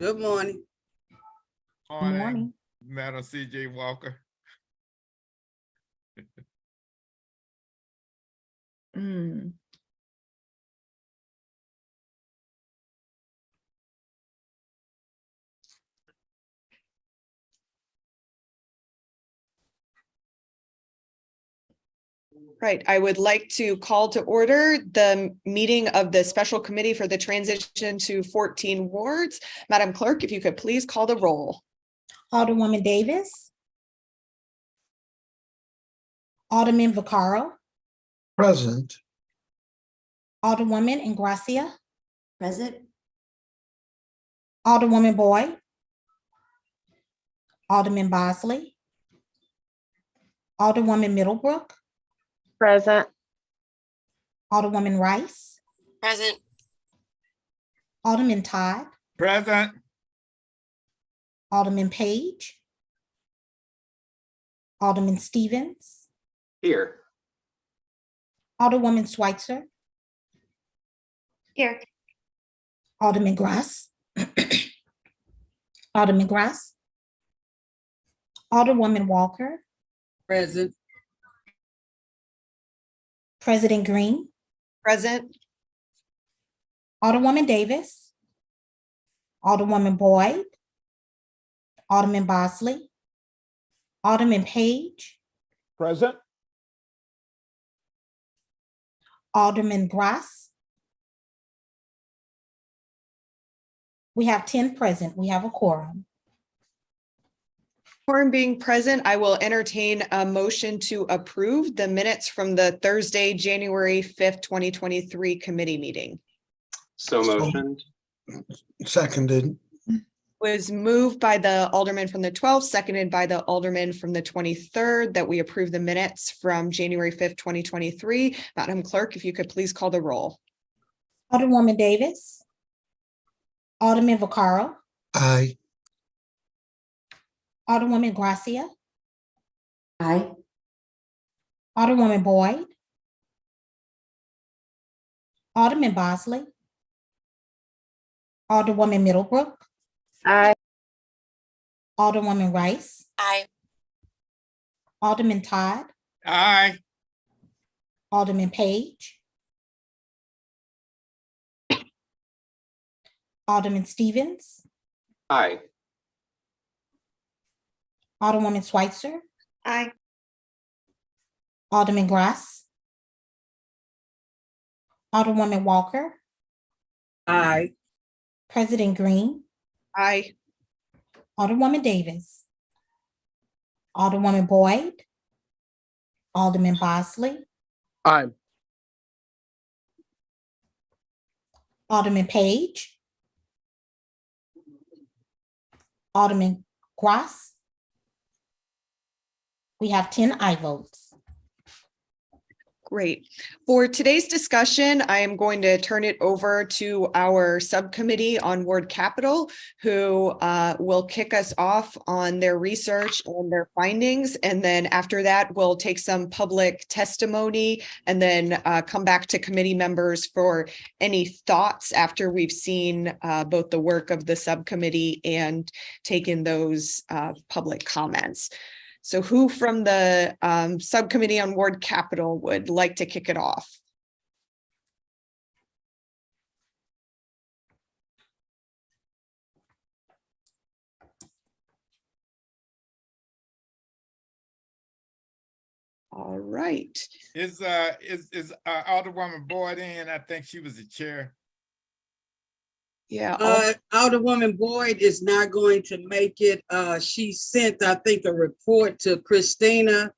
Good morning. Morning. Madam CJ Walker. Mm. Right, I would like to call to order the meeting of the Special Committee for the Transition to 14 Wards. Madam Clerk, if you could please call the roll. Alderwoman Davis. Alderman Vaccaro. Present. Alderwoman Ingracia. Present. Alderwoman Boyd. Alderman Bosley. Alderwoman Middlebrook. Present. Alderwoman Rice. Present. Alderman Todd. Present. Alderman Page. Alderman Stevens. Here. Alderwoman Schweitzer. Here. Alderman Grass. Alderman Grass. Alderwoman Walker. Present. President Green. Present. Alderwoman Davis. Alderwoman Boyd. Alderman Bosley. Alderman Page. Present. Alderman Grass. We have 10 present. We have a quorum. Quorum being present, I will entertain a motion to approve the minutes from the Thursday, January 5th, 2023 committee meeting. So motioned. Seconded. Was moved by the Alderman from the 12th, seconded by the Alderman from the 23rd, that we approve the minutes from January 5th, 2023. Madam Clerk, if you could please call the roll. Alderwoman Davis. Alderman Vaccaro. Aye. Alderwoman Gracia. Aye. Alderwoman Boyd. Alderman Bosley. Alderwoman Middlebrook. Aye. Alderwoman Rice. Aye. Alderman Todd. Aye. Alderman Page. Alderman Stevens. Aye. Alderwoman Schweitzer. Aye. Alderman Grass. Alderwoman Walker. Aye. President Green. Aye. Alderwoman Davis. Alderwoman Boyd. Alderman Bosley. Aye. Alderman Page. Alderman Grass. We have 10 aye votes. Great. For today's discussion, I am going to turn it over to our subcommittee on Ward Capital, who will kick us off on their research and their findings. And then after that, we'll take some public testimony and then come back to committee members for any thoughts after we've seen both the work of the subcommittee and taken those public comments. So who from the subcommittee on Ward Capital would like to kick it off? All right. Is Alderwoman Boyd in? I think she was the chair. Yeah. Alderwoman Boyd is not going to make it. She sent, I think, a report to Christina,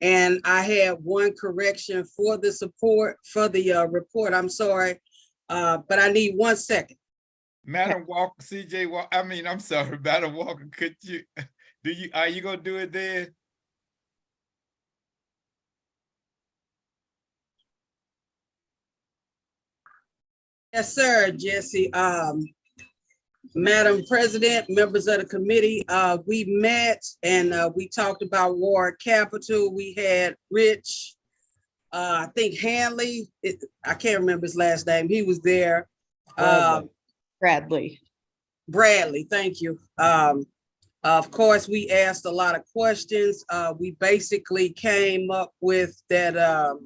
and I had one correction for the support for the report. I'm sorry, but I need 1 second. Madam Walker, CJ Walker, I'm sorry, Madam Walker, could you, are you gonna do it then? Yes, sir, Jesse. Madam President, members of the committee, we met and we talked about Ward Capital. We had Rich, I think Hanley, I can't remember his last name. He was there. Bradley. Bradley, thank you. Of course, we asked a lot of questions. We basically came up with that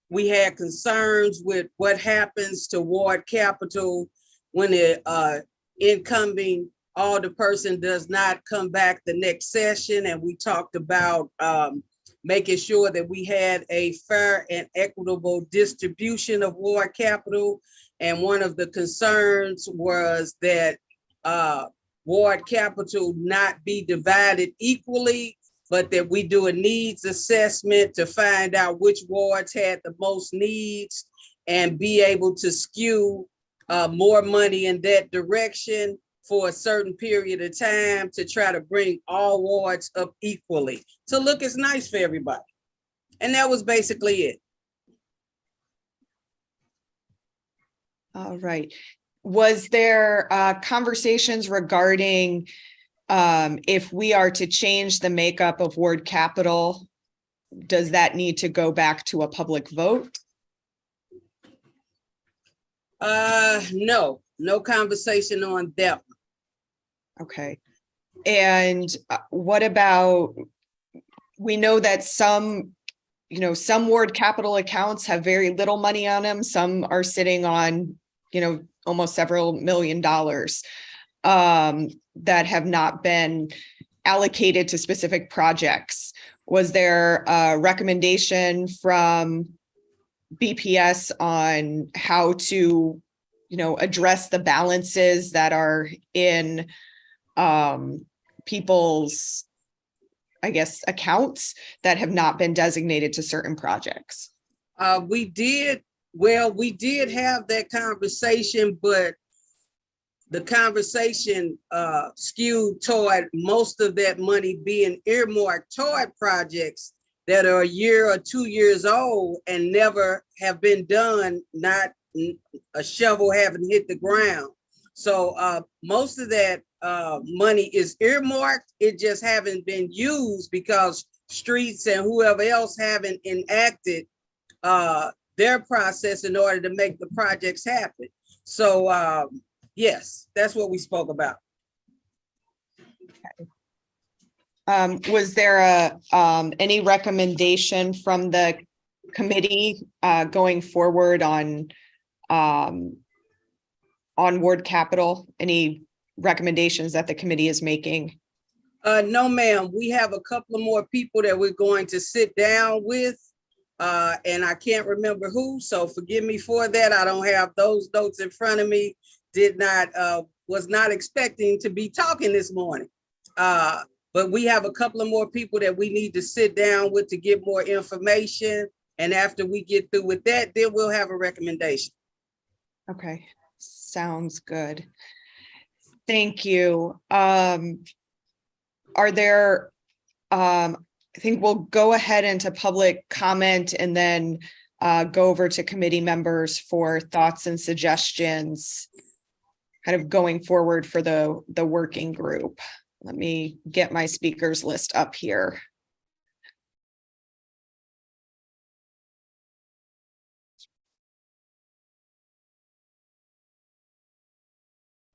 we had concerns with what happens to Ward Capital when the incoming alderperson does not come back the next session. And we talked about making sure that we had a fair and equitable distribution of Ward Capital. And one of the concerns was that Ward Capital not be divided equally, but that we do a needs assessment to find out which wards had the most needs and be able to skew more money in that direction for a certain period of time to try to bring all wards up equally to look as nice for everybody. And that was basically it. All right. Was there conversations regarding if we are to change the makeup of Ward Capital, does that need to go back to a public vote? No conversation on that. Okay. And what about, we know that some Ward Capital accounts have very little money on them. Some are sitting on, almost several $1 million that have not been allocated to specific projects. Was there a recommendation from BPS on how to, address the balances that are in people's, I guess, accounts that have not been designated to certain projects? We did have that conversation, but the conversation skewed toward most of that money being earmarked toward projects that are a year or 2 years old and never have been done, not a shovel having hit the ground. So most of that money is earmarked. It just haven't been used because streets and whoever else haven't enacted their process in order to make the projects happen. So yes, that's what we spoke about. Was there any recommendation from the committee going forward on Ward Capital? Any recommendations that the committee is making? No, ma'am. We have a couple of more people that we're going to sit down with. And I can't remember who, so forgive me for that. I don't have those notes in front of me. Was not expecting to be talking this morning. But we have a couple of more people that we need to sit down with to get more information. And after we get through with that, then we'll have a recommendation. Okay, sounds good. Thank you. Are there, I think we'll go ahead into public comment and then go over to committee members for thoughts and suggestions kind of going forward for the working group. Let me get my speakers list up here.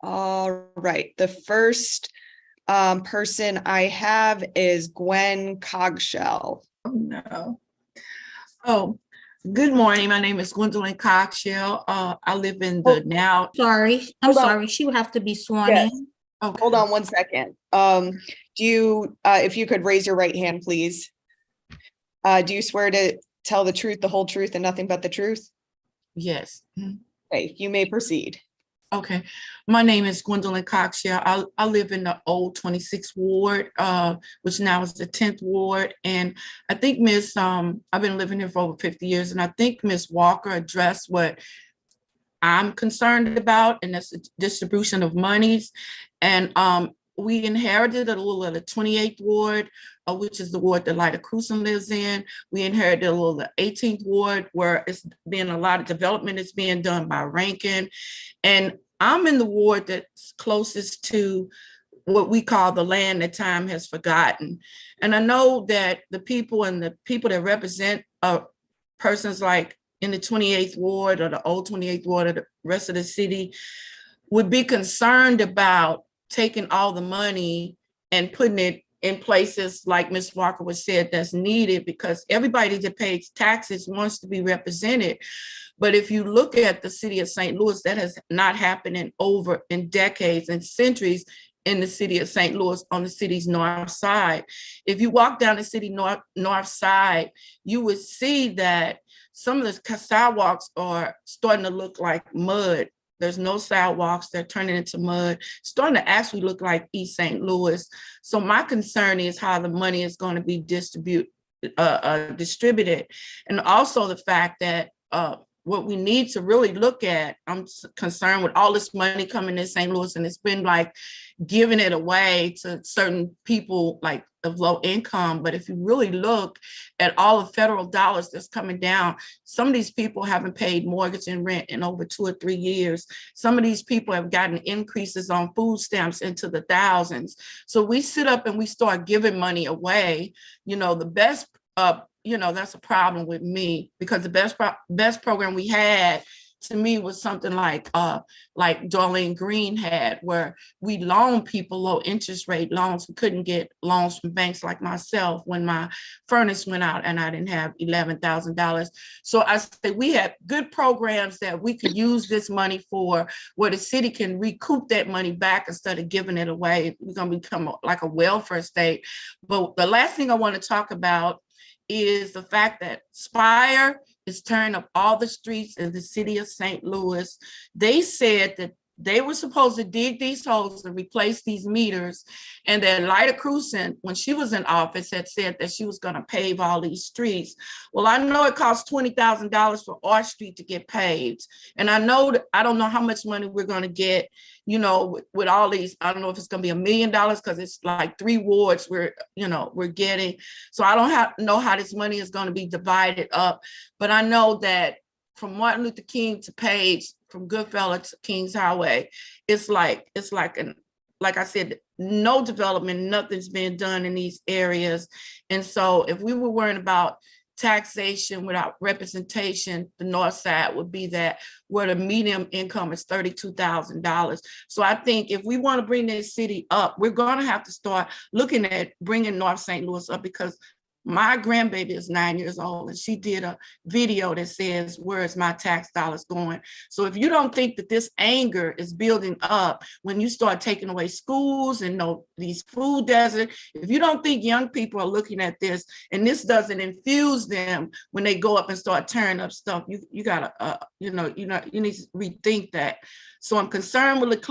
All right, the first person I have is Gwen Cogshell. Oh, no. Oh, good morning. My name is Gwendolyn Cockshell. I live in the now. Sorry, I'm Hold on. sorry. She would have to be sworn Yes. in. Okay. Hold on one second. Do you, if you could raise your right hand, please. Do you swear to tell the truth, the whole truth, and nothing but the truth? Yes. Mhm. Okay, you may proceed. Okay. My name is Gwendolyn Cockshell. I live in the old 26th ward, which now is the 10th ward. And I think I've been living here for over 50 years, and I think Ms. Walker addressed what I'm concerned about, and that's the distribution of monies. And we inherited a little of the 28th ward, which is the ward that Lyda Cruson lives in. We inherited a little of the 18th ward, where it's been a lot of development is being done by Rankin. And I'm in the ward that's closest to what we call the land that time has forgotten. And I know that the people that represent persons like in the 28th ward or the old 28th ward or the rest of the city, would be concerned about taking all the money and putting it in places like Ms. Walker was said that's needed, because everybody that pays taxes wants to be represented. But if you look at the city of St. Louis, that has not happened in decades and centuries in the city of St. Louis on the city's north side. If you walk down the city north side, you would see that some of the sidewalks are starting to look like mud. There's no sidewalks, they're turning into mud, starting to actually look like East St. Louis. So my concern is how the money is going to be distributed. And also the fact that what we need to really look at, I'm concerned with all this money coming to St. Louis, and it's been like giving it away to certain people like of low income. But if you really look at all the federal dollars that's coming down, some of these people haven't paid mortgage and rent in over 2 or 3 years. Some of these people have gotten increases on food stamps into the thousands. So we sit up and we start giving money away. You know, the best that's a problem with me, because the best program we had to me was something like Darlene Green had, where we loaned people low interest rate loans. We couldn't get loans from banks like myself when my furnace went out and I didn't have $11,000. So I say we had good programs that we could use this money for, where the city can recoup that money back instead of giving it away. We're going to become like a welfare state. But the last thing I want to talk about is the fact that Spire is tearing up all the streets in the city of St. Louis. They said that they were supposed to dig these holes and replace these meters. And then Lyda Krewson, when she was in office, had said that she was going to pave all these streets. Well, I know it costs $20,000 for our street to get paved. And I know that I don't know how much money we're going to get, with all these. I don't know if it's going to be $1 million, because it's like 3 wards we're getting. So I don't know how this money is going to be divided up. But I know that from Martin Luther King to Page, from Goodfellas to Kings Highway, it's like I said, no development, nothing's being done in these areas. And so if we were worrying about taxation without representation, the north side would be that, where the median income is $32,000. So I think if we want to bring this city up, we're going to have to start looking at bringing North St. Louis up, because my grandbaby is 9 years old, and she did a video that says, where is my tax dollars going? So if you don't think that this anger is building up when you start taking away schools and these food deserts, if you don't think young people are looking at this and this doesn't infuse them when they go up and start tearing up stuff, you gotta, you need to rethink that. So I'm concerned with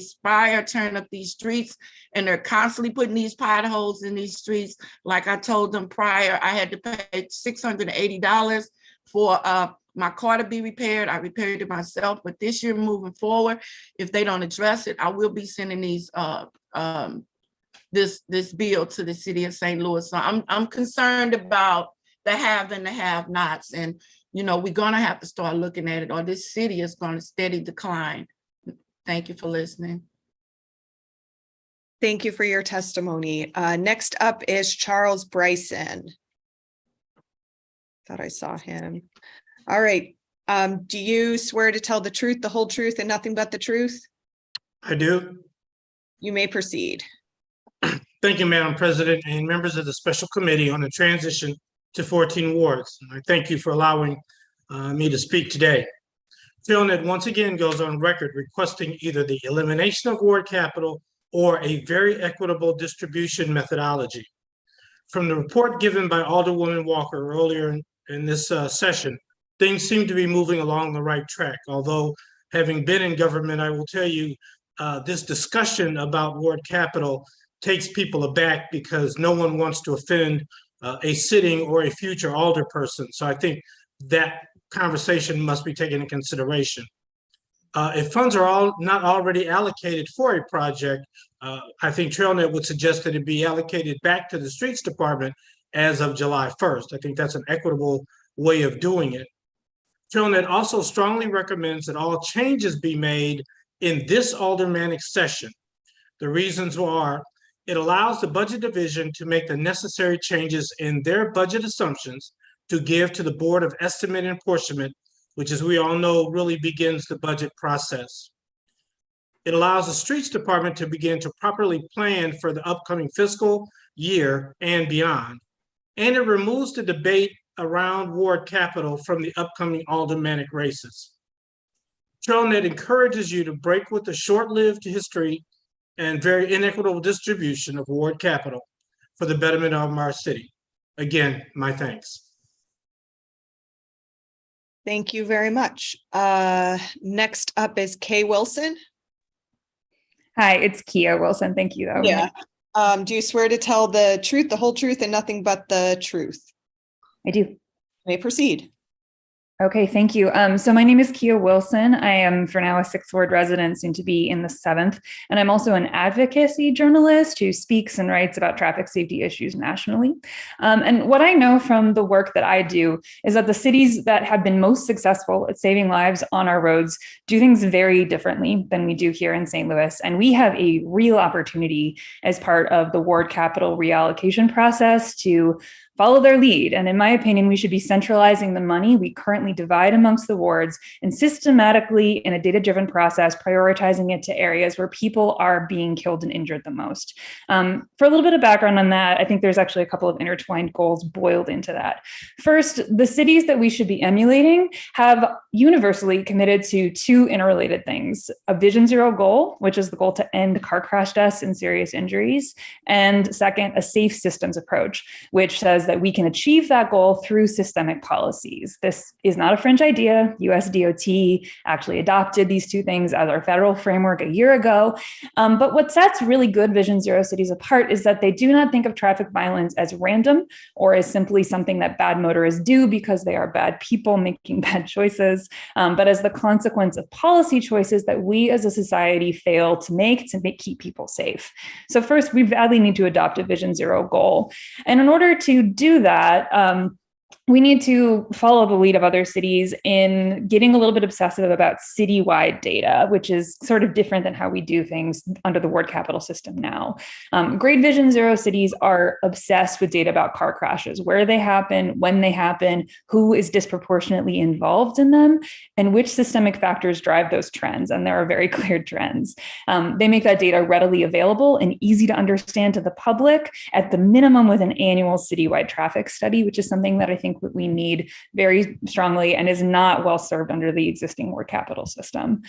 Spire tearing up these streets, and they're constantly putting these potholes in these streets. Like I told them prior, I had to pay $680 for my car to be repaired. I repaired it myself, but this year moving forward, if they don't address it, I will be sending these this bill to the city of St. Louis. So I'm concerned about the have and the have-nots, and we're going to have to start looking at it, or this city is going to steady decline. Thank you for listening. Thank you for your testimony. Next up is Charles Bryson. Thought I saw him. All right. Do you swear to tell the truth, the whole truth, and nothing but the truth? I do. You may proceed. Thank you, Madam President, and members of the Special Committee on the Transition to 14 Wards. I thank you for allowing me to speak today. Philnet once again goes on record requesting either the elimination of ward capital or a very equitable distribution methodology. From the report given by Alderwoman Walker earlier in this session, things seem to be moving along the right track. Although, having been in government, I will tell you, this discussion about ward capital takes people aback, because no one wants to offend a sitting or a future alderperson. So I think that conversation must be taken into consideration. If funds are not already allocated for a project, I think TrailNet would suggest that it be allocated back to the Streets Department as of July 1st. I think that's an equitable way of doing it. TrailNet also strongly recommends that all changes be made in this aldermanic session. The reasons are, it allows the budget division to make the necessary changes in their budget assumptions to give to the Board of Estimate and Apportionment, which, as we all know, really begins the budget process. It allows the Streets Department to begin to properly plan for the upcoming fiscal year and beyond. And it removes the debate around ward capital from the upcoming aldermanic races. TrailNet encourages you to break with the short-lived history and very inequitable distribution of ward capital for the betterment of our city. Again, my thanks. Thank you very much. Next up is Kay Wilson. Hi, it's Kia Wilson. Thank you. Though. Yeah. Do you swear to tell the truth, the whole truth, and nothing but the truth? I do. You may proceed. Okay, thank you. So my name is Kia Wilson. I am for now a 6th Ward resident, soon to be in the 7th. And I'm also an advocacy journalist who speaks and writes about traffic safety issues nationally. And what I know from the work that I do is that the cities that have been most successful at saving lives on our roads do things very differently than we do here in St. Louis. And we have a real opportunity as part of the ward capital reallocation process to follow their lead. And in my opinion, we should be centralizing the money we currently divide amongst the wards and systematically, in a data-driven process, prioritizing it to areas where people are being killed and injured the most. For a little bit of background on that, I think there's actually a couple of intertwined goals boiled into that. First, the cities that we should be emulating have universally committed to 2 interrelated things: a Vision Zero goal, which is the goal to end car crash deaths and serious injuries, and second, a safe systems approach, which says that we can achieve that goal through systemic policies. This is not a fringe idea. US DOT actually adopted these 2 things as our federal framework a year ago. But what sets really good Vision Zero cities apart is that they do not think of traffic violence as random or as simply something that bad motorists do because they are bad people making bad choices, but as the consequence of policy choices that we as a society fail to keep people safe. So first, we badly need to adopt a Vision Zero goal. And in order to do that, we need to follow the lead of other cities in getting a little bit obsessive about citywide data, which is sort of different than how we do things under the ward capital system now. Great Vision Zero cities are obsessed with data about car crashes, where they happen, when they happen, who is disproportionately involved in them, and which systemic factors drive those trends. And there are very clear trends. They make that data readily available and easy to understand to the public, at the minimum with an annual citywide traffic study, which is something that I think we need very strongly and is not well served under the existing ward capital system.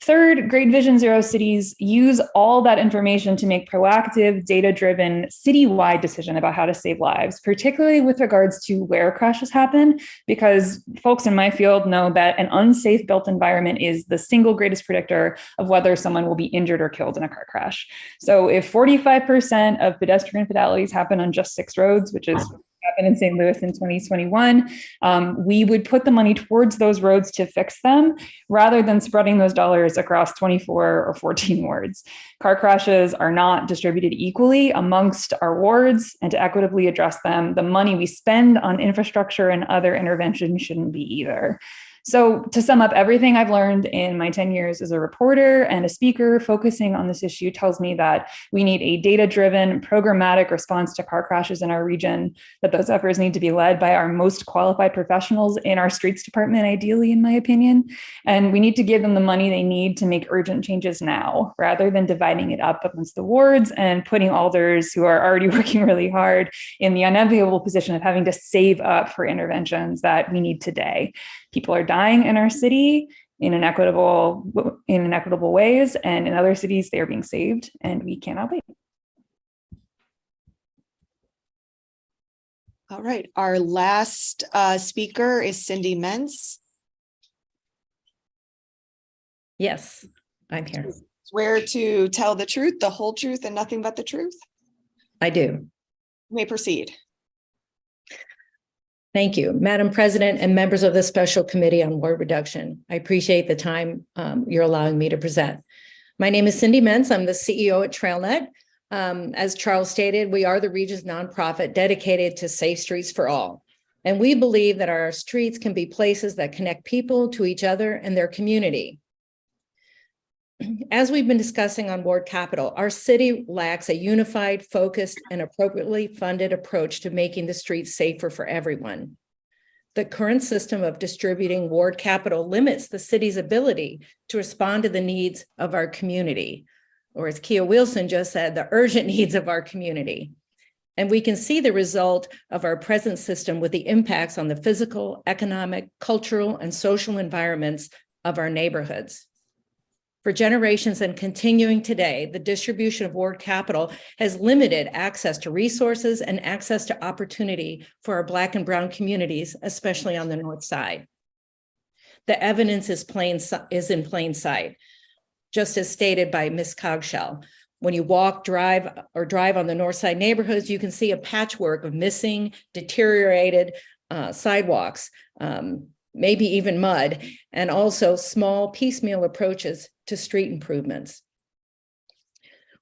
Third, Great Vision Zero cities use all that information to make proactive, data-driven, citywide decision about how to save lives, particularly with regards to where crashes happen, because folks in my field know that an unsafe built environment is the single greatest predictor of whether someone will be injured or killed in a car crash. So if 45% of pedestrian fatalities happen on just 6 roads, which is happened in St. Louis in 2021, we would put the money towards those roads to fix them rather than spreading those dollars across 24 or 14 wards. Car crashes are not distributed equally amongst our wards, and to equitably address them, the money we spend on infrastructure and other interventions shouldn't be either. So to sum up, everything I've learned in my 10 years as a reporter and a speaker focusing on this issue tells me that we need a data-driven, programmatic response to car crashes in our region, that those efforts need to be led by our most qualified professionals in our streets department, ideally, in my opinion. And we need to give them the money they need to make urgent changes now, rather than dividing it up amongst the wards and putting alders who are already working really hard in the unenviable position of having to save up for interventions that we need today. People are dying in our city in inequitable ways, and in other cities they are being saved, and we cannot wait. All right, our last speaker is Cindy Mentz. Yes, I'm here. Swear to tell the truth, the whole truth, and nothing but the truth? I do. You may proceed. Thank you, Madam President and members of the Special Committee on Ward Reduction. I appreciate the time you're allowing me to present. My name is Cindy Mentz. I'm the CEO at TrailNet. As Charles stated, we are the region's nonprofit dedicated to safe streets for all. And we believe that our streets can be places that connect people to each other and their community. As we've been discussing on Ward Capital, our city lacks a unified, focused, and appropriately funded approach to making the streets safer for everyone. The current system of distributing ward capital limits the city's ability to respond to the needs of our community, or as Kia Wilson just said, the urgent needs of our community. And we can see the result of our present system with the impacts on the physical, economic, cultural, and social environments of our neighborhoods. For generations and continuing today, the distribution of ward capital has limited access to resources and access to opportunity for our Black and Brown communities, especially on the North Side. The evidence is in plain sight, just as stated by Ms. Cogshell. When you walk, drive on the North Side neighborhoods, you can see a patchwork of missing, deteriorated sidewalks, maybe even mud, and also small piecemeal approaches to street improvements.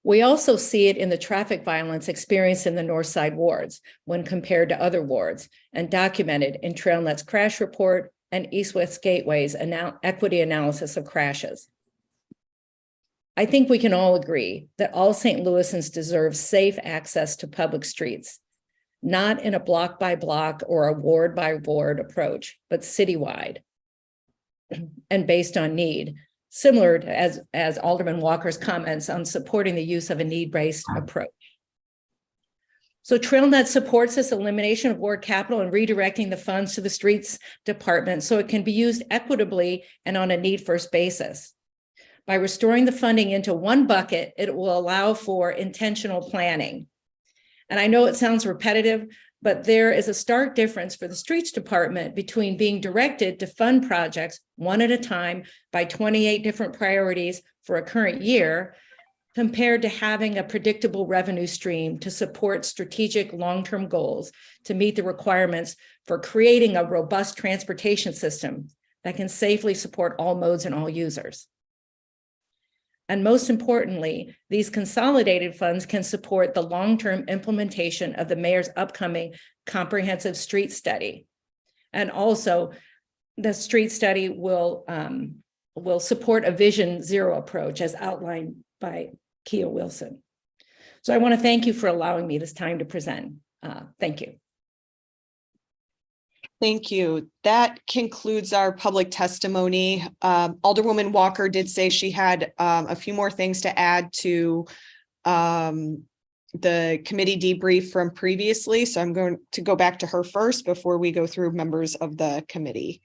We also see it in the traffic violence experienced in the North Side wards when compared to other wards, and documented in TrailNet's crash report and East-West Gateway's equity analysis of crashes. I think we can all agree that all St. Louisans deserve safe access to public streets, not in a block by block or a ward by ward approach, but citywide and based on need, similar to as Alderman Walker's comments on supporting the use of a need-based approach. So TrailNet supports this elimination of ward capital and redirecting the funds to the streets department so it can be used equitably and on a need-first basis. By restoring the funding into one bucket, it will allow for intentional planning. And I know it sounds repetitive, but there is a stark difference for the streets department between being directed to fund projects one at a time by 28 different priorities for a current year, compared to having a predictable revenue stream to support strategic long-term goals to meet the requirements for creating a robust transportation system that can safely support all modes and all users. And most importantly, these consolidated funds can support the long-term implementation of the mayor's upcoming comprehensive street study. And also, the street study will support a Vision Zero approach as outlined by Kia Wilson. So I want to thank you for allowing me this time to present. Thank you. Thank you. That concludes our public testimony. Alderwoman Walker did say she had a few more things to add to the committee debrief from previously. So I'm going to go back to her first before we go through members of the committee.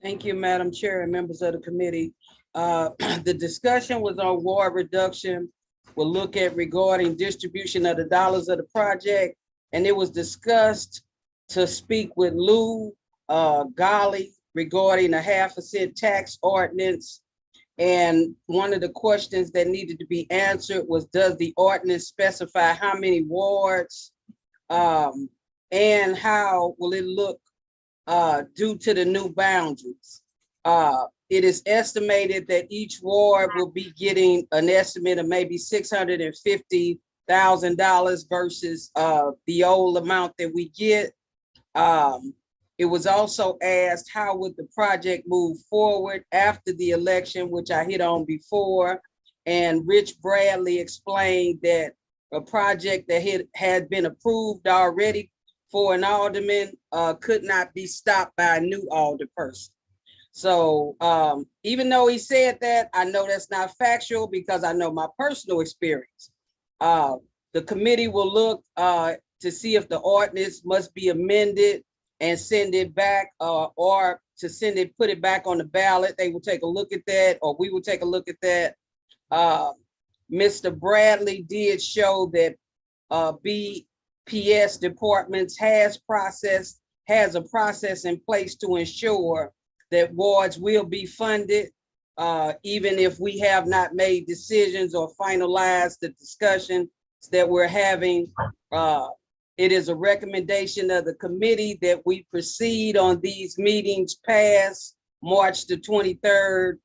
Thank you, Madam Chair and members of the committee. The discussion was on ward reduction. We'll look at regarding distribution of the dollars of the project, and it was discussed to speak with Lou Golly regarding a 0.5 cent tax ordinance. And one of the questions that needed to be answered was, does the ordinance specify how many wards and how will it look due to the new boundaries? It is estimated that each ward will be getting an estimate of maybe $650,000 versus the old amount that we get. It was also asked, how would the project move forward after the election, which I hit on before. And Rich Bradley explained that a project that had been approved already for an alderman could not be stopped by a new alderperson. So even though he said that, I know that's not factual because I know my personal experience. The committee will look to see if the ordinance must be amended and send it back or to put it back on the ballot. They will take a look at that, or we will take a look at that. Mr. Bradley did show that BPS departments has a process in place to ensure that wards will be funded, even if we have not made decisions or finalized the discussion that we're having. It is a recommendation of the committee that we proceed on these meetings past March the 23rd,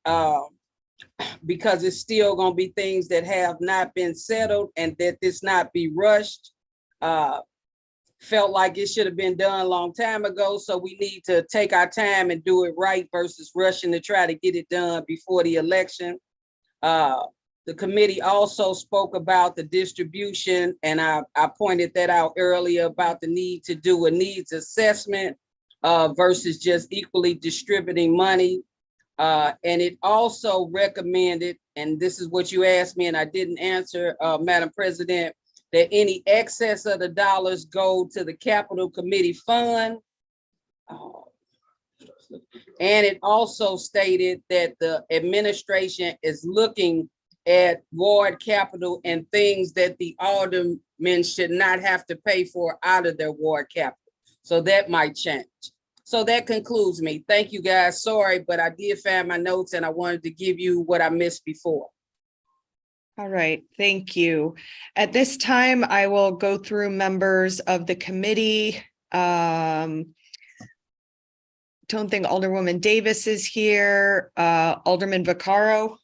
because it's still going to be things that have not been settled, and that this not be rushed. Felt like it should have been done a long time ago, so we need to take our time and do it right versus rushing to try to get it done before the election. The committee also spoke about the distribution, and I pointed that out earlier about the need to do a needs assessment versus just equally distributing money. And it also recommended, and this is what you asked me and I didn't answer, Madam President, that any excess of the dollars go to the Capital Committee Fund. And it also stated that the administration is looking at ward capital and things that the aldermen should not have to pay for out of their ward capital. So that might change. So that concludes me. Thank you, guys. Sorry, but I did find my notes and I wanted to give you what I missed before. All right, thank you. At this time, I will go through members of the committee. Don't think Alderwoman Davis is here. Alderman Vaccaro.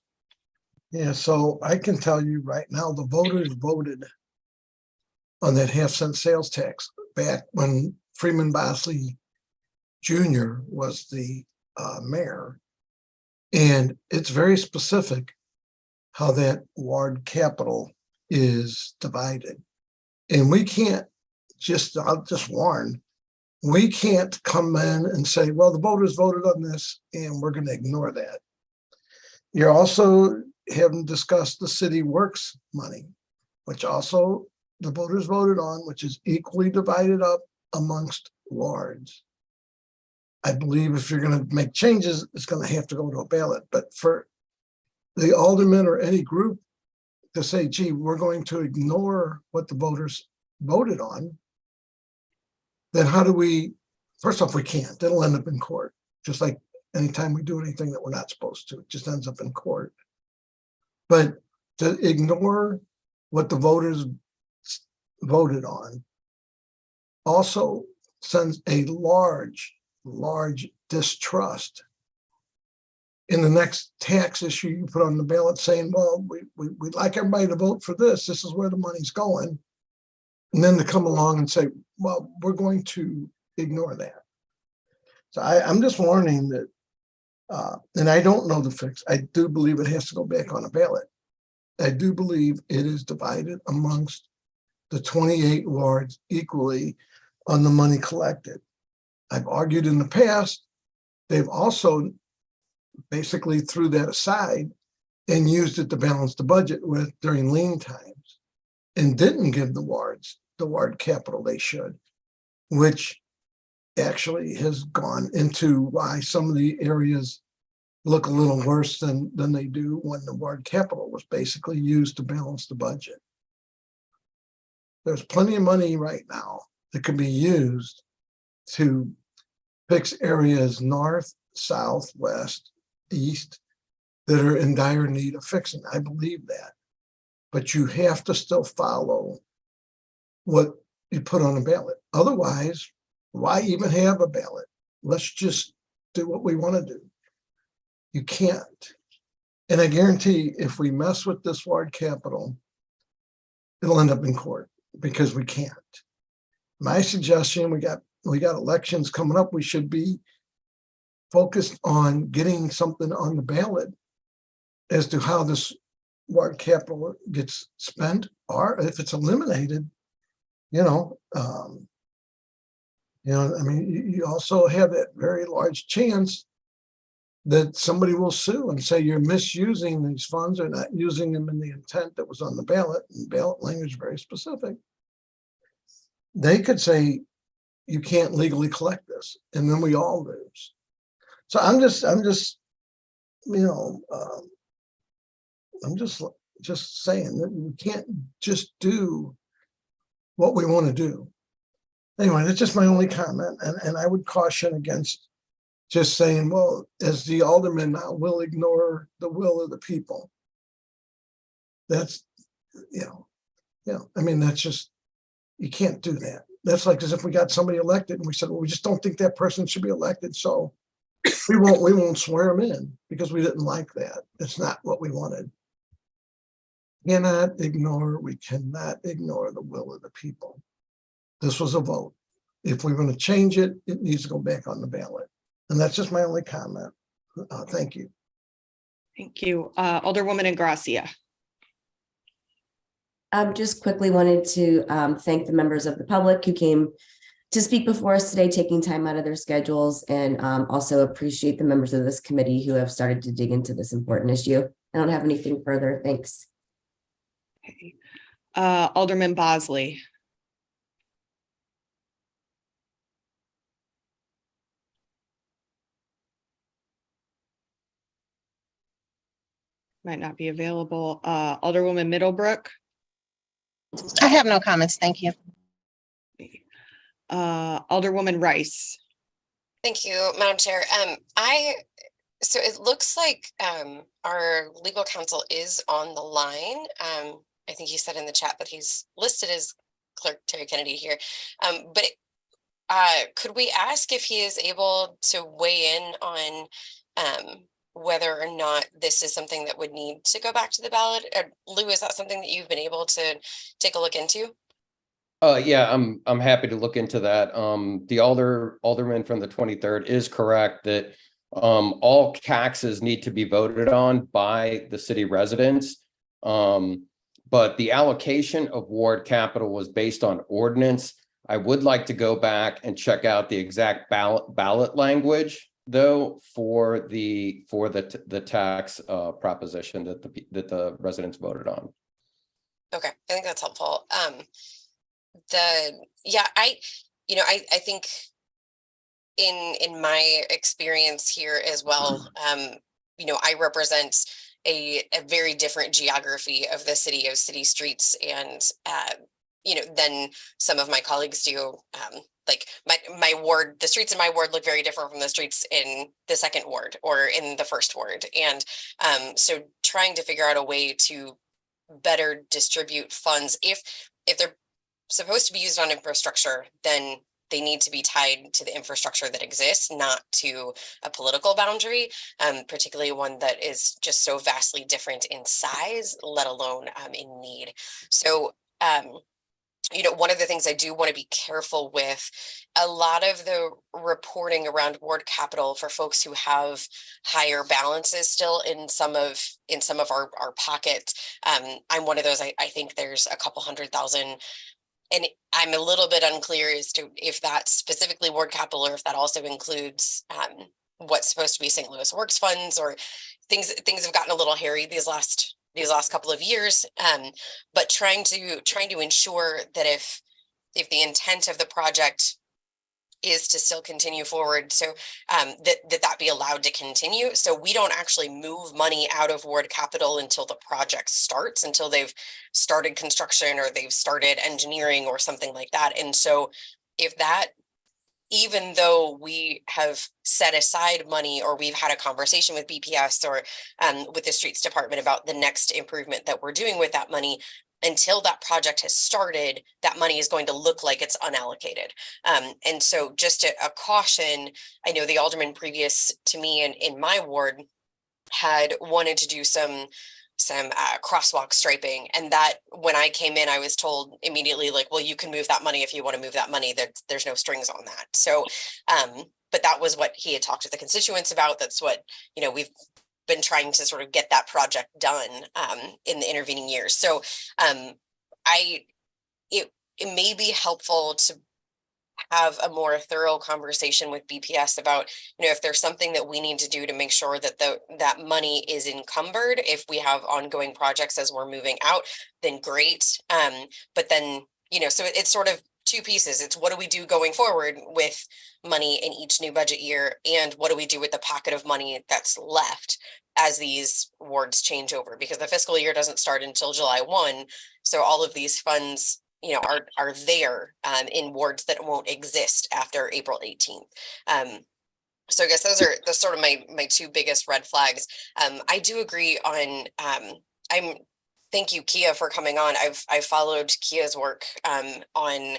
Yeah, so I can tell you right now, the voters voted on that half-cent sales tax back when Freeman Bosley Jr. was the mayor. And it's very specific how that ward capital is divided. And we can't just, I'll just warn, we can't come in and say, well, the voters voted on this and we're going to ignore that. You're also haven't discussed the city works money, which also the voters voted on, which is equally divided up amongst wards. I believe if you're going to make changes, it's going to have to go to a ballot. But for the aldermen or any group to say, gee, we're going to ignore what the voters voted on, then how do we, first off, we can't. It'll end up in court. Just like anytime we do anything that we're not supposed to, it just ends up in court. But to ignore what the voters voted on also sends a large distrust in the next tax issue you put on the ballot saying, well, we'd like everybody to vote for this. This is where the money's going. And then to come along and say, well, we're going to ignore that. So I'm just warning that, and I don't know the fix. I do believe it has to go back on a ballot. I do believe it is divided amongst the 28 wards equally on the money collected. I've argued in the past, they've also basically threw that aside and used it to balance the budget with during lean times and didn't give the wards the ward capital they should, which actually has gone into why some of the areas look a little worse than they do when the ward capital was basically used to balance the budget. There's plenty of money right now that can be used to fix areas north, south, west, east that are in dire need of fixing. I believe that. But you have to still follow what you put on a ballot. Otherwise, why even have a ballot? Let's just do what we want to do. You can't. And I guarantee if we mess with this ward capital, it'll end up in court because we can't. My suggestion, we got elections coming up. We should be focused on getting something on the ballot as to how this ward capital gets spent, or if it's eliminated, I mean, you also have that very large chance that somebody will sue and say you're misusing these funds or not using them in the intent that was on the ballot, and ballot language is very specific. They could say you can't legally collect this, and then we all lose. So I'm just saying that we can't just do what we want to do. Anyway, that's just my only comment, and I would caution against just saying, well, as the alderman now will ignore the will of the people. That's, I mean, that's just, you can't do that. That's like as if we got somebody elected and we said, well, we just don't think that person should be elected, so we won't swear them in because we didn't like that. It's not what we wanted. We cannot ignore the will of the people. This was a vote. If we're going to change it, it needs to go back on the ballot. And that's just my only comment. Thank you. Thank you. Alderwoman Ingracia. Just quickly wanted to thank the members of the public who came to speak before us today, taking time out of their schedules, and also appreciate the members of this committee who have started to dig into this important issue. I don't have anything further. Thanks. Okay. Alderman Bosley. Might not be available. Alderwoman Middlebrook. I have no comments. Thank you. Alderwoman Rice. Thank you, Madam Chair. So it looks like our legal counsel is on the line. I think he said in the chat that he's listed as Clerk Terry Kennedy here. But could we ask if he is able to weigh in on whether or not this is something that would need to go back to the ballot? Lou, is that something that you've been able to take a look into? Yeah, I'm happy to look into that. The alderman from the 23rd is correct that all taxes need to be voted on by the city residents. But the allocation of ward capital was based on ordinance. I would like to go back and check out the exact ballot language, though, for the tax proposition that the residents voted on. Okay, I think that's helpful. I think in my experience here as well, I represent a very different geography of the city streets, and than some of my colleagues do. Like my ward, the streets in my ward look very different from the streets in the second ward or in the first ward, and so trying to figure out a way to better distribute funds, if they're supposed to be used on infrastructure, then they need to be tied to the infrastructure that exists, not to a political boundary, particularly one that is just so vastly different in size, let alone in need. So, one of the things I do want to be careful with, a lot of the reporting around ward capital for folks who have higher balances still in some of our pockets. I'm one of those. I think there's a couple 100,000. And I'm a little bit unclear as to if that's specifically ward capital or if that also includes what's supposed to be St. Louis Works funds, or things have gotten a little hairy these last couple of years. But trying to ensure that if the intent of the project is to still continue forward, so that be allowed to continue, so we don't actually move money out of ward capital until the project starts, until they've started construction or they've started engineering or something like that. And so if that, even though we have set aside money, or we've had a conversation with BPS or with the streets department about the next improvement that we're doing with that money, until that project has started, that money is going to look like it's unallocated. And so just a caution, I know the alderman previous to me in my ward had wanted to do some crosswalk striping, and that when I came in, I was told immediately, like, well, you can move that money if you want to move that money, there's no strings on that. So but that was what he had talked to the constituents about. That's what we've been trying to sort of get that project done in the intervening years. So it may be helpful to have a more thorough conversation with BPS about, if there's something that we need to do to make sure that that money is encumbered. If we have ongoing projects as we're moving out, then great. But then, so it's sort of two pieces. It's what do we do going forward with money in each new budget year, and what do we do with the pocket of money that's left as these wards change over, because the fiscal year doesn't start until July 1. So all of these funds, are there in wards that won't exist after April 18th. So I guess those are sort of my two biggest red flags. I do agree on, thank you, Kia, for coming on. I've followed Kia's work on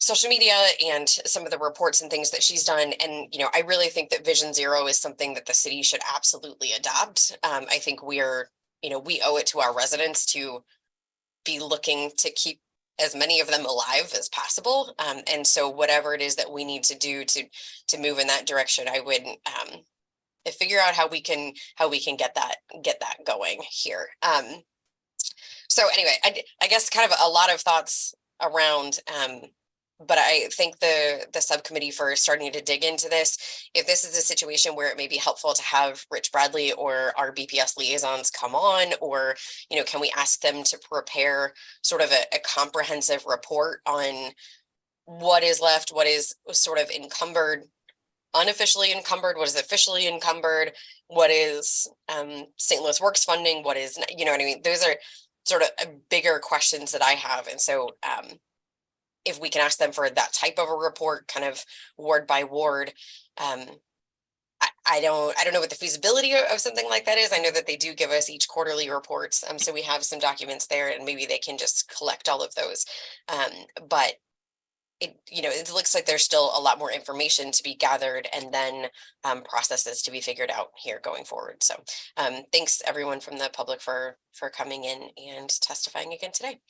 social media and some of the reports and things that she's done. And, I really think that Vision Zero is something that the city should absolutely adopt. I think we owe it to our residents to be looking to keep as many of them alive as possible. And so whatever it is that we need to do to move in that direction, I would figure out how we can get that going here. So anyway, I guess kind of a lot of thoughts around I thank the subcommittee for starting to dig into this. If this is a situation where it may be helpful to have Rich Bradley or our BPS liaisons come on, or, can we ask them to prepare sort of a comprehensive report on what is left, what is sort of encumbered, unofficially encumbered, what is officially encumbered, what is St. Louis Works funding, what is, what I mean? Those are sort of bigger questions that I have. And so if we can ask them for that type of a report, kind of ward by ward, I don't know what the feasibility of something like that is. I know that they do give us each quarterly reports. So we have some documents there, and maybe they can just collect all of those. But it looks like there's still a lot more information to be gathered, and then processes to be figured out here going forward. So thanks everyone from the public for coming in and testifying again today.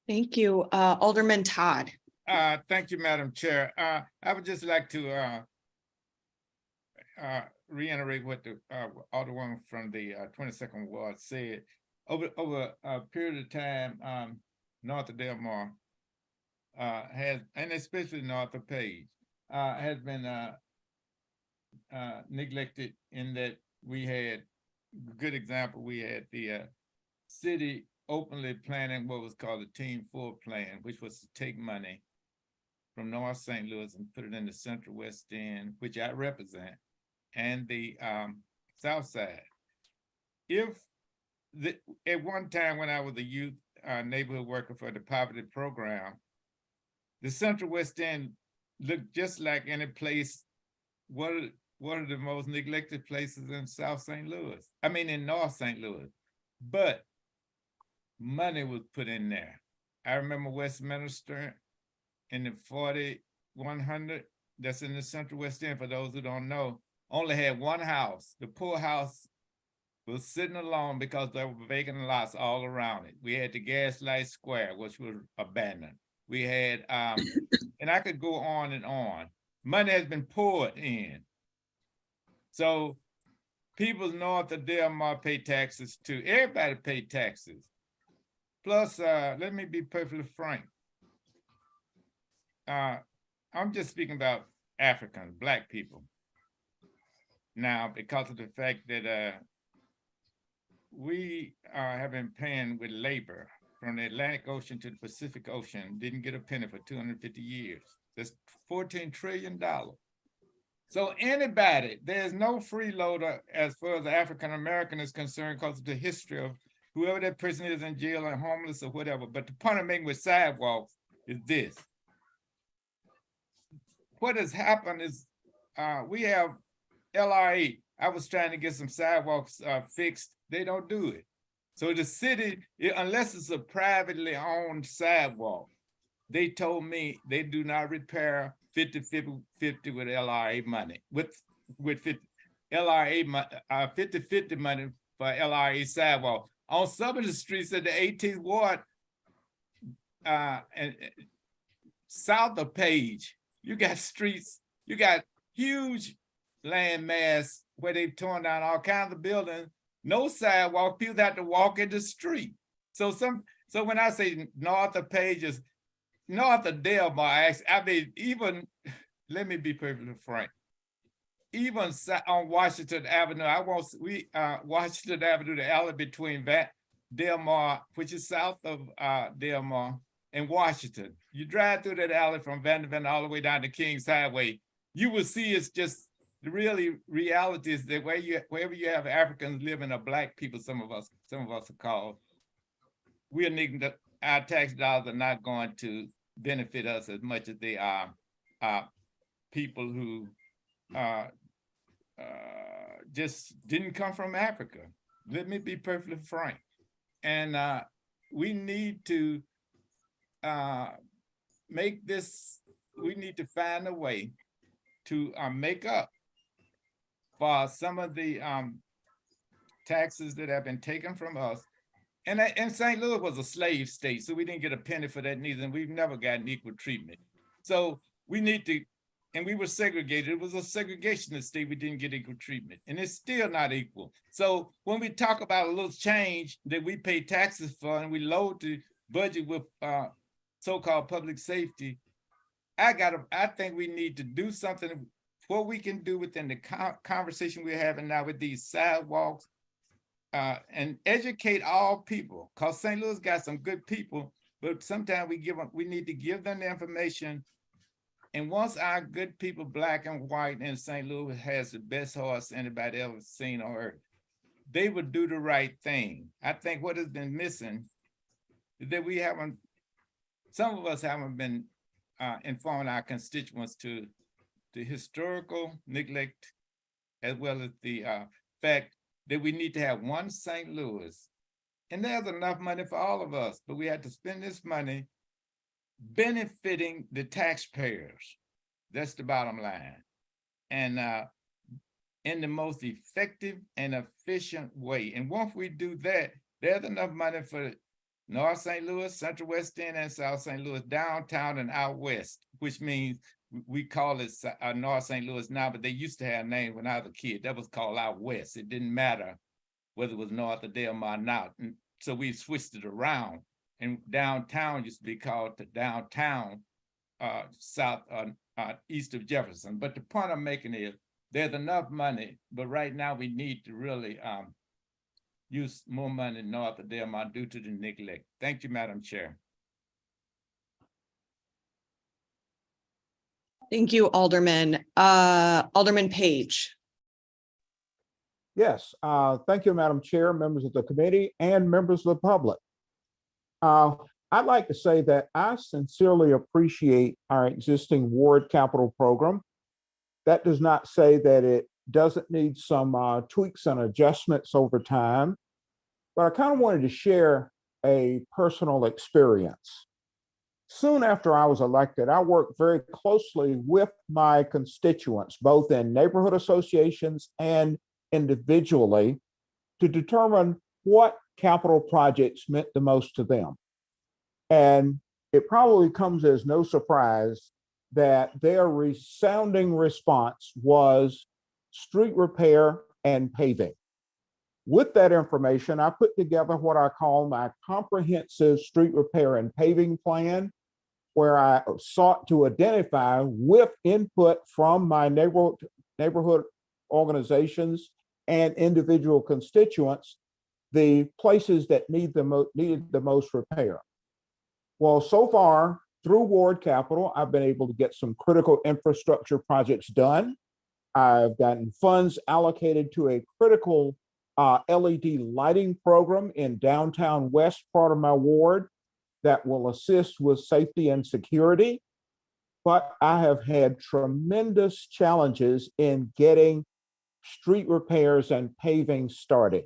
Thank you. Alderman Todd. Thank you, Madam Chair. I would just like to reiterate what the Alderwoman from the 22nd Ward said. Over a period of time, north of Delmar has, and especially north of Page, has been neglected in that we had, good example, we had the city openly planning what was called the Team 4 plan, which was to take money from North St. Louis and put it in the Central West End, which I represent, and the South Side. At one time when I was a youth neighborhood worker for the poverty program, the Central West End looked just like any place, one of the most neglected places in South St. Louis. I mean, in North St. Louis. But money was put in there. I remember Westminster in the 4100, that's in the Central West End, for those who don't know, only had one house. The poor house was sitting alone because there were vacant lots all around it. We had the Gaslight Square, which was abandoned. We had, and I could go on and on. Money has been poured in. So people north of Delmar pay taxes too. Everybody pay taxes. Plus, let me be perfectly frank. I'm just speaking about Africans, Black people. Now, because of the fact that we have been paying with labor from the Atlantic Ocean to the Pacific Ocean, didn't get a penny for 250 years. That's $14 trillion. So anybody, there's no freeloader as far as African American is concerned because of the history of whoever that person is in jail and homeless or whatever. But the point I'm making with sidewalks is this. What has happened is we have LRA. I was trying to get some sidewalks fixed. They don't do it. So the city, unless it's a privately owned sidewalk, they told me they do not repair 50-50 with LRA money, with 50 LRA 50-50 money for LRA sidewalk. On some of the streets in the 18th Ward and south of Page, you got streets, you got huge land mass where they've torn down all kinds of buildings, no sidewalk, people have to walk in the street. So when I say north of Page is north of Delmar, I mean, even, let me be perfectly frank, even on Washington Avenue, Washington Avenue, the alley between Delmar, which is south of Delmar, and Washington. You drive through that alley from Vanderbilt all the way down to Kings Highway, you will see it's just, the reality is that wherever you have Africans living or Black people, some of us are called, we are needing that our tax dollars are not going to benefit us as much as they are people who just didn't come from Africa. Let me be perfectly frank. And we need to make this, we need to find a way to make up for some of the taxes that have been taken from us. And St. Louis was a slave state, so we didn't get a penny for that neither, and we've never gotten equal treatment. So we need to, and we were segregated. It was a segregationist state, we didn't get equal treatment, and it's still not equal. So when we talk about a little change that we pay taxes for and we load to budget with so-called public safety, I think we need to do something. What we can do within the conversation we're having now with these sidewalks, and educate all people, because St. Louis got some good people, but sometimes we need to give them the information. And once our good people, black and white in St. Louis, has the best horse anybody ever seen on earth, they would do the right thing. I think what has been missing is that some of us haven't been informing our constituents to the historical neglect, as well as the fact that we need to have one St. Louis. And there's enough money for all of us, but we have to spend this money benefiting the taxpayers. That's the bottom line. And in the most effective and efficient way. And once we do that, there's enough money for North St. Louis, Central West End, and South St. Louis, downtown and out west, which means we call it North St. Louis now, but they used to have a name when I was a kid. That was called out west. It didn't matter whether it was north of Delmar or not. And so we switched it around. And downtown used to be called the downtown south east of Jefferson. But the point I'm making is there's enough money, but right now we need to really use more money north of Delmar due to the neglect. Thank you, Madam Chair. Thank you, Alderman. Alderman Page. Yes, thank you, Madam Chair, members of the committee, and members of the public. I'd like to say that I sincerely appreciate our existing ward capital program. That does not say that it doesn't need some tweaks and adjustments over time, but I kind of wanted to share a personal experience. Soon after I was elected, I worked very closely with my constituents, both in neighborhood associations and individually, to determine what capital projects meant the most to them. And it probably comes as no surprise that their resounding response was street repair and paving. With that information, I put together what I call my comprehensive street repair and paving plan, where I sought to identify, with input from my neighborhood organizations and individual constituents, the places that needed the most repair. Well, so far, through Ward Capital, I've been able to get some critical infrastructure projects done. I've gotten funds allocated to a critical LED lighting program in downtown west part of my ward that will assist with safety and security. But I have had tremendous challenges in getting street repairs and paving started.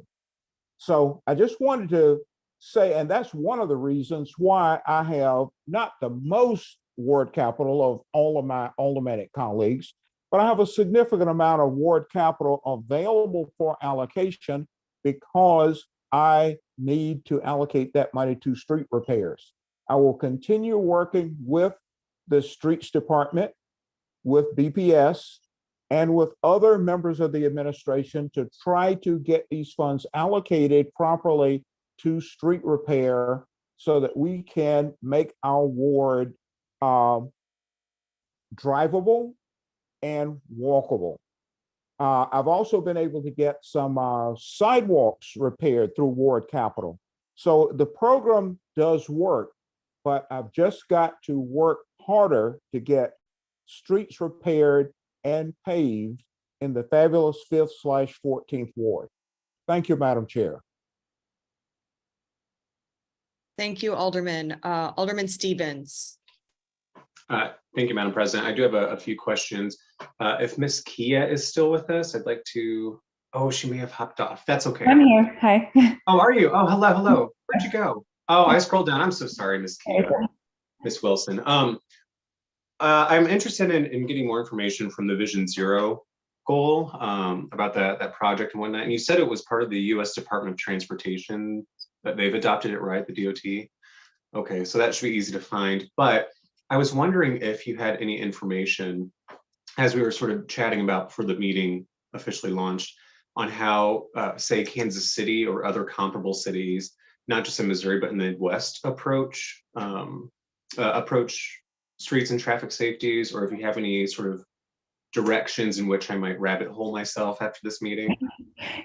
So I just wanted to say, and that's one of the reasons why I have not the most ward capital of all of my aldermanic colleagues, but I have a significant amount of ward capital available for allocation because I need to allocate that money to street repairs. I will continue working with the streets department, with BPS, and with other members of the administration to try to get these funds allocated properly to street repair so that we can make our ward drivable and walkable. I've also been able to get some sidewalks repaired through Ward Capital. So the program does work, but I've just got to work harder to get streets repaired and paved in the fabulous 5th/14th Ward. Thank you, Madam Chair. Thank you, Alderman. Alderman Stevens. Thank you, Madam President. I do have a few questions. If Miss Kia is still with us, I'd like to, oh, she may have hopped off. That's okay. I'm here. Hi. Oh, are you? Oh, hello, hello. Where'd you go? Oh, I scrolled down. I'm so sorry, Miss Kia, Miss Wilson. I'm interested in getting more information from the Vision Zero goal about that project and whatnot. And you said it was part of the U.S. Department of Transportation, that they've adopted it, right? The DOT. Okay, so that should be easy to find. But I was wondering if you had any information, as we were sort of chatting about before the meeting officially launched, on how, say, Kansas City or other comparable cities not just in Missouri, but in the Midwest approach streets and traffic safeties, or if you have any sort of directions in which I might rabbit hole myself after this meeting.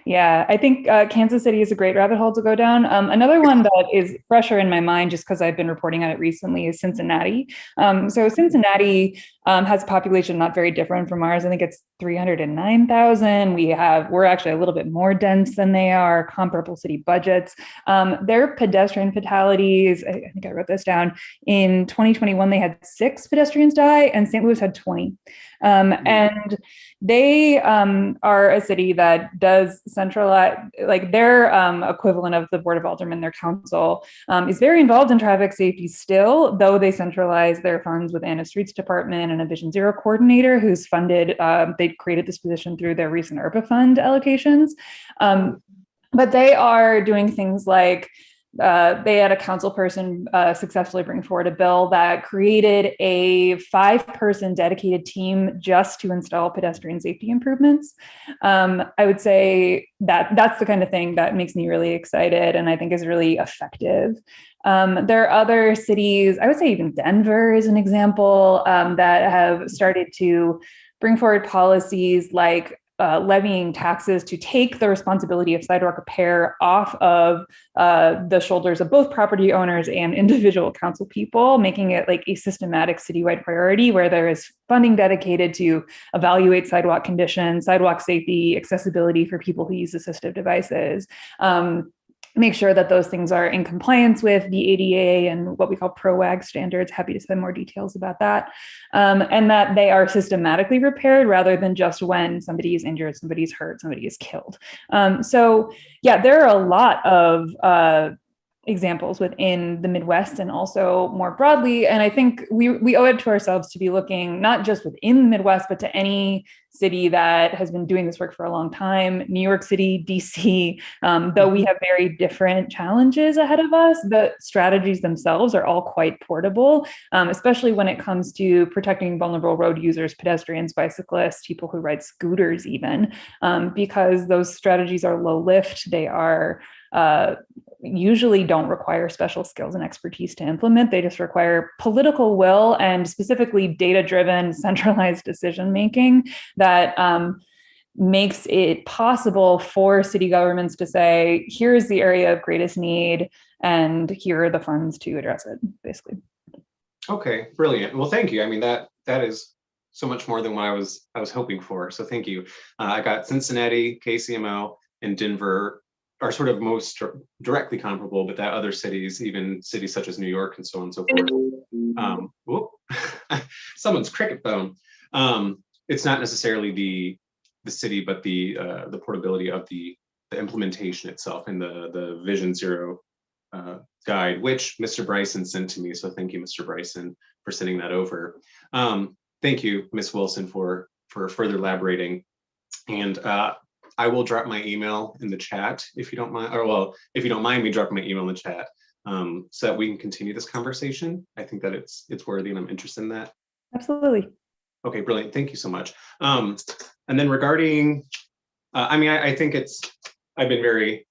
Yeah, I think Kansas City is a great rabbit hole to go down. Another one that is fresher in my mind, just because I've been reporting on it recently, is Cincinnati. So Cincinnati has a population not very different from ours. I think it's 309,000. We're actually a little bit more dense than they are, comparable city budgets. Their pedestrian fatalities, I think I wrote this down, in 2021, they had 6 pedestrians die, and St. Louis had 20. And they are a city that does centralize, like their equivalent of the Board of Aldermen, their council, is very involved in traffic safety still, though they centralize their funds within a streets department and a Vision Zero coordinator who's funded, they created this position through their recent ARPA fund allocations. But they are doing things like, they had a council person successfully bring forward a bill that created a 5-person dedicated team just to install pedestrian safety improvements. I would say that that's the kind of thing that makes me really excited and I think is really effective. There are other cities, I would say even Denver is an example, that have started to bring forward policies like levying taxes to take the responsibility of sidewalk repair off of the shoulders of both property owners and individual council people, making it like a systematic citywide priority where there is funding dedicated to evaluate sidewalk conditions, sidewalk safety, accessibility for people who use assistive devices. Make sure that those things are in compliance with the ADA and what we call PROWAG standards. Happy to send more details about that. And that they are systematically repaired rather than just when somebody is injured, somebody's hurt, somebody is killed. So yeah, there are a lot of examples within the Midwest and also more broadly. And I think we owe it to ourselves to be looking not just within the Midwest, but to any city that has been doing this work for a long time. New York City, DC, though we have very different challenges ahead of us, the strategies themselves are all quite portable, especially when it comes to protecting vulnerable road users, pedestrians, bicyclists, people who ride scooters even, because those strategies are low lift. They are usually don't require special skills and expertise to implement. They just require political will and specifically data-driven, centralized decision-making that makes it possible for city governments to say, here's the area of greatest need, and here are the funds to address it, basically. Okay, brilliant. Well, thank you. I mean, that is so much more than what I was hoping for. So thank you. I got Cincinnati, KCMO, and Denver are sort of most directly comparable, but that other cities, even cities such as New York and so on and so forth. Someone's cricket phone. It's not necessarily the city, but the portability of the implementation itself in the Vision Zero guide, which Mr. Bryson sent to me. So thank you, Mr. Bryson, for sending that over. Thank you, Ms. Wilson, for further elaborating. And I will drop my email in the chat if you don't mind, or well, if you don't mind me dropping my email in the chat, so that we can continue this conversation. I think that it's worthy and I'm interested in that. Absolutely. Okay, brilliant. Thank you so much. And then regarding, I mean, I think I've been very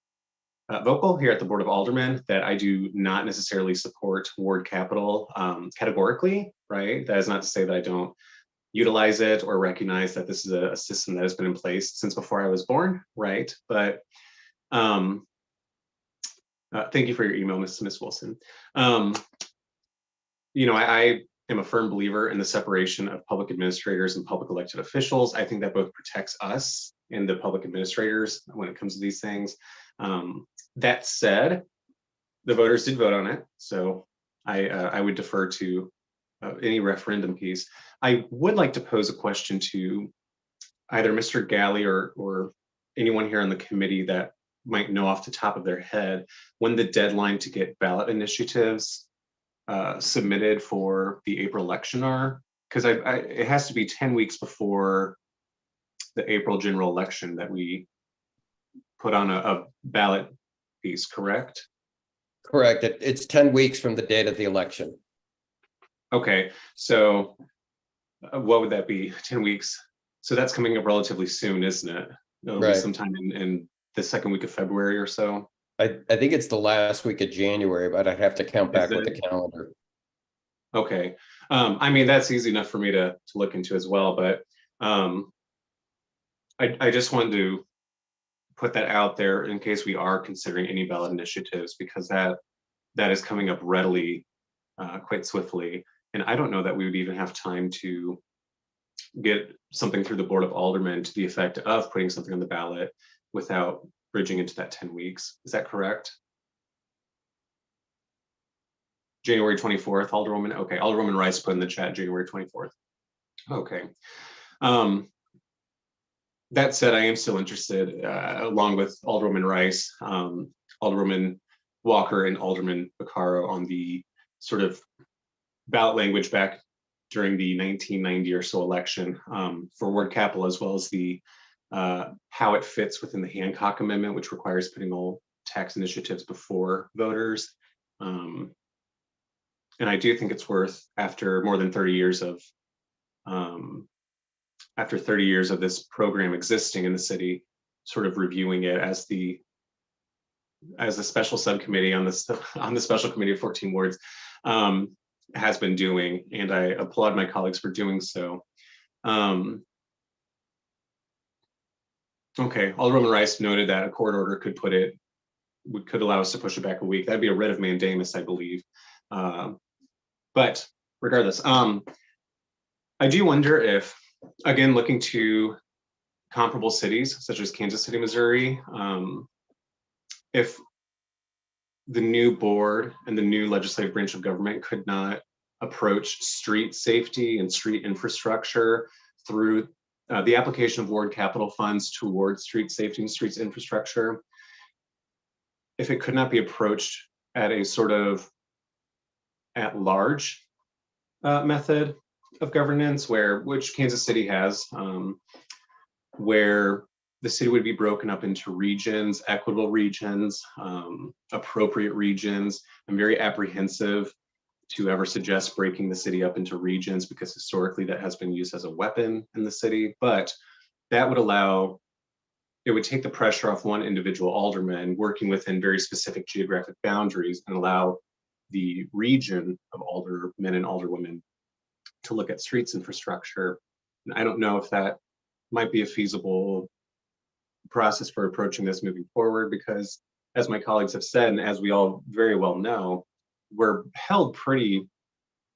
vocal here at the Board of Aldermen that I do not necessarily support ward capital categorically, right? That is not to say that I don't utilize it or recognize that this is a system that has been in place since before I was born, right? But thank you for your email, Ms. Wilson. You know, I am a firm believer in the separation of public administrators and public elected officials. I think that both protects us and the public administrators when it comes to these things. That said, the voters did vote on it, so I would defer to any referendum piece. I would like to pose a question to either Mr. Galley or anyone here on the committee that might know off the top of their head when the deadline to get ballot initiatives submitted for the April election are, because it has to be 10 weeks before the April general election that we put on a ballot piece, correct? Correct. It's 10 weeks from the date of the election. Okay, so what would that be? 10 weeks. So that's coming up relatively soon, isn't it? It'll be sometime in the second week of February or so. I think it's the last week of January, but I'd have to count back with the calendar. Okay. I mean, that's easy enough for me to look into as well, but I just wanted to put that out there in case we are considering any ballot initiatives, because that is coming up readily, quite swiftly. And I don't know that we would even have time to get something through the Board of Aldermen to the effect of putting something on the ballot without bridging into that 10 weeks. Is that correct? January 24th, Alderwoman. Okay, Alderwoman Rice put in the chat January 24th. Okay. That said, I am still interested, along with Alderwoman Rice, Alderwoman Walker, and Alderman Vaccaro, on the sort of ballot language back during the 1990 or so election for ward capital, as well as the how it fits within the Hancock Amendment, which requires putting all tax initiatives before voters. And I do think it's worth, after more than 30 years of this program existing in the city, sort of reviewing it as the special subcommittee on the special committee of 14 wards has been doing, and I applaud my colleagues for doing so. Okay, Alderwoman Rice noted that a court order could allow us to push it back a week. That'd be a writ of mandamus, I believe. But regardless, I do wonder if, again, looking to comparable cities such as Kansas City, Missouri, if the new board and the new legislative branch of government could not approach street safety and street infrastructure through the application of ward capital funds towards street safety and streets infrastructure, if it could not be approached at a sort of at-large method of governance, which Kansas City has, where the city would be broken up into regions, equitable regions, appropriate regions. I'm very apprehensive to ever suggest breaking the city up into regions, because historically that has been used as a weapon in the city. But that would it would take the pressure off one individual alderman working within very specific geographic boundaries, and allow the region of aldermen and alderwomen to look at streets infrastructure. And I don't know if that might be a feasible process for approaching this moving forward, because as my colleagues have said, and as we all very well know, we're held pretty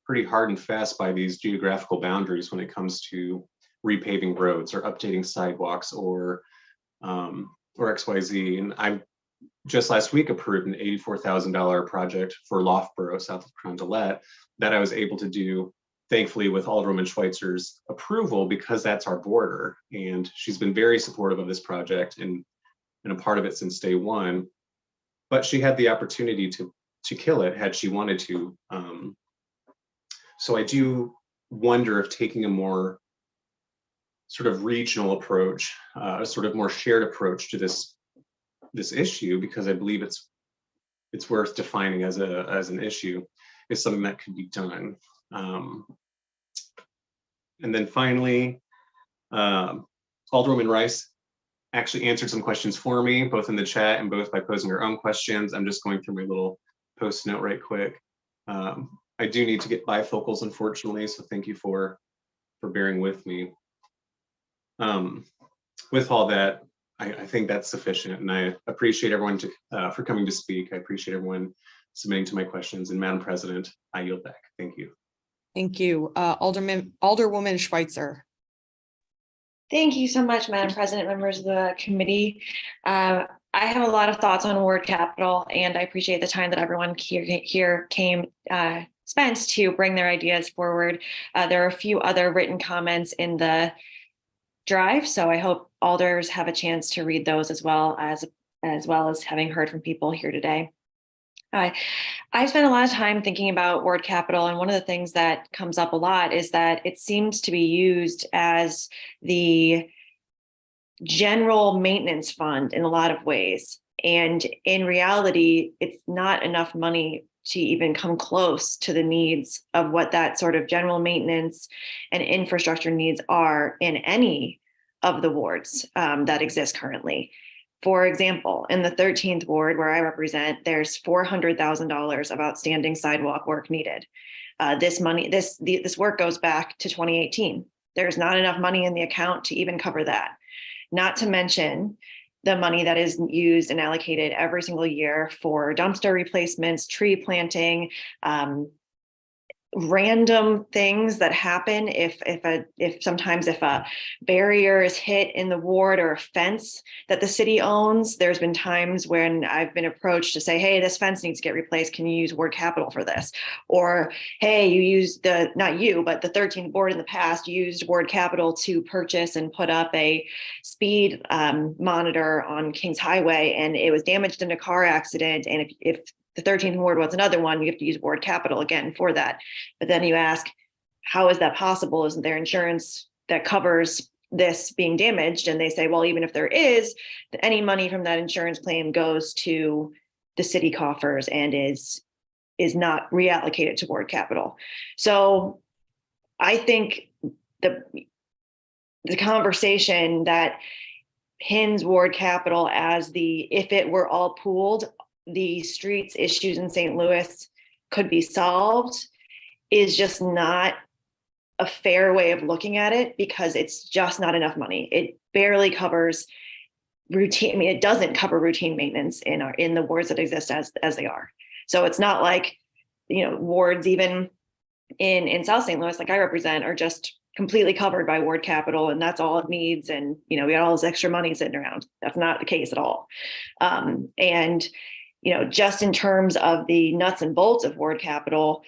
hard and fast by these geographical boundaries when it comes to repaving roads or updating sidewalks or XYZ. And I just last week approved an $84,000 project for Loughborough, south of Carondelet, that I was able to do, thankfully, with Alderwoman Schweitzer's approval, because that's our border. And she's been very supportive of this project and a part of it since day one. But she had the opportunity to kill it had she wanted to. So I do wonder if taking a more sort of regional approach, a sort of more shared approach to this issue, because I believe it's worth defining as an issue, is something that could be done. And then finally, Alderwoman Rice actually answered some questions for me, both in the chat and both by posing her own questions. I'm just going through my little post note right quick. I do need to get bifocals, unfortunately, so thank you for bearing with me. With all that, I think that's sufficient, and I appreciate everyone for coming to speak. I appreciate everyone submitting to my questions, and Madam President, I yield back. Thank you. Thank you. Alderwoman Schweitzer. Thank you so much, Madam President, members of the committee. I have a lot of thoughts on ward capital, and I appreciate the time that everyone here spent to bring their ideas forward. There are a few other written comments in the drive, so I hope alders have a chance to read those as well as having heard from people here today. I spent a lot of time thinking about ward capital, and one of the things that comes up a lot is that it seems to be used as the general maintenance fund in a lot of ways. And in reality, it's not enough money to even come close to the needs of what that sort of general maintenance and infrastructure needs are in any of the wards that exist currently. For example, in the 13th ward where I represent, there's $400,000 of outstanding sidewalk work needed. This work goes back to 2018. There's not enough money in the account to even cover that. Not to mention the money that is used and allocated every single year for dumpster replacements, tree planting, random things that happen if sometimes if a barrier is hit in the ward or a fence that the city owns. There's been times when I've been approached to say, hey, this fence needs to get replaced. Can you use ward capital for this? Or, hey, you used not you, but the 13th ward in the past used ward capital to purchase and put up a speed monitor on Kings Highway, and it was damaged in a car accident. And if the 13th ward was another one, you have to use ward capital again for that. But then you ask, how is that possible? Isn't there insurance that covers this being damaged? And they say, well, even if there is, any money from that insurance claim goes to the city coffers and is not reallocated to ward capital. So I think the conversation that pins ward capital as if it were all pooled, the streets issues in St. Louis could be solved is just not a fair way of looking at it, because it's just not enough money. It barely covers routine. I mean, it doesn't cover routine maintenance in the wards that exist as they are. So it's not like, wards even in South St. Louis, like I represent, are just completely covered by ward capital and that's all it needs. And, we got all this extra money sitting around. That's not the case at all. And just in terms of the nuts and bolts of ward capital,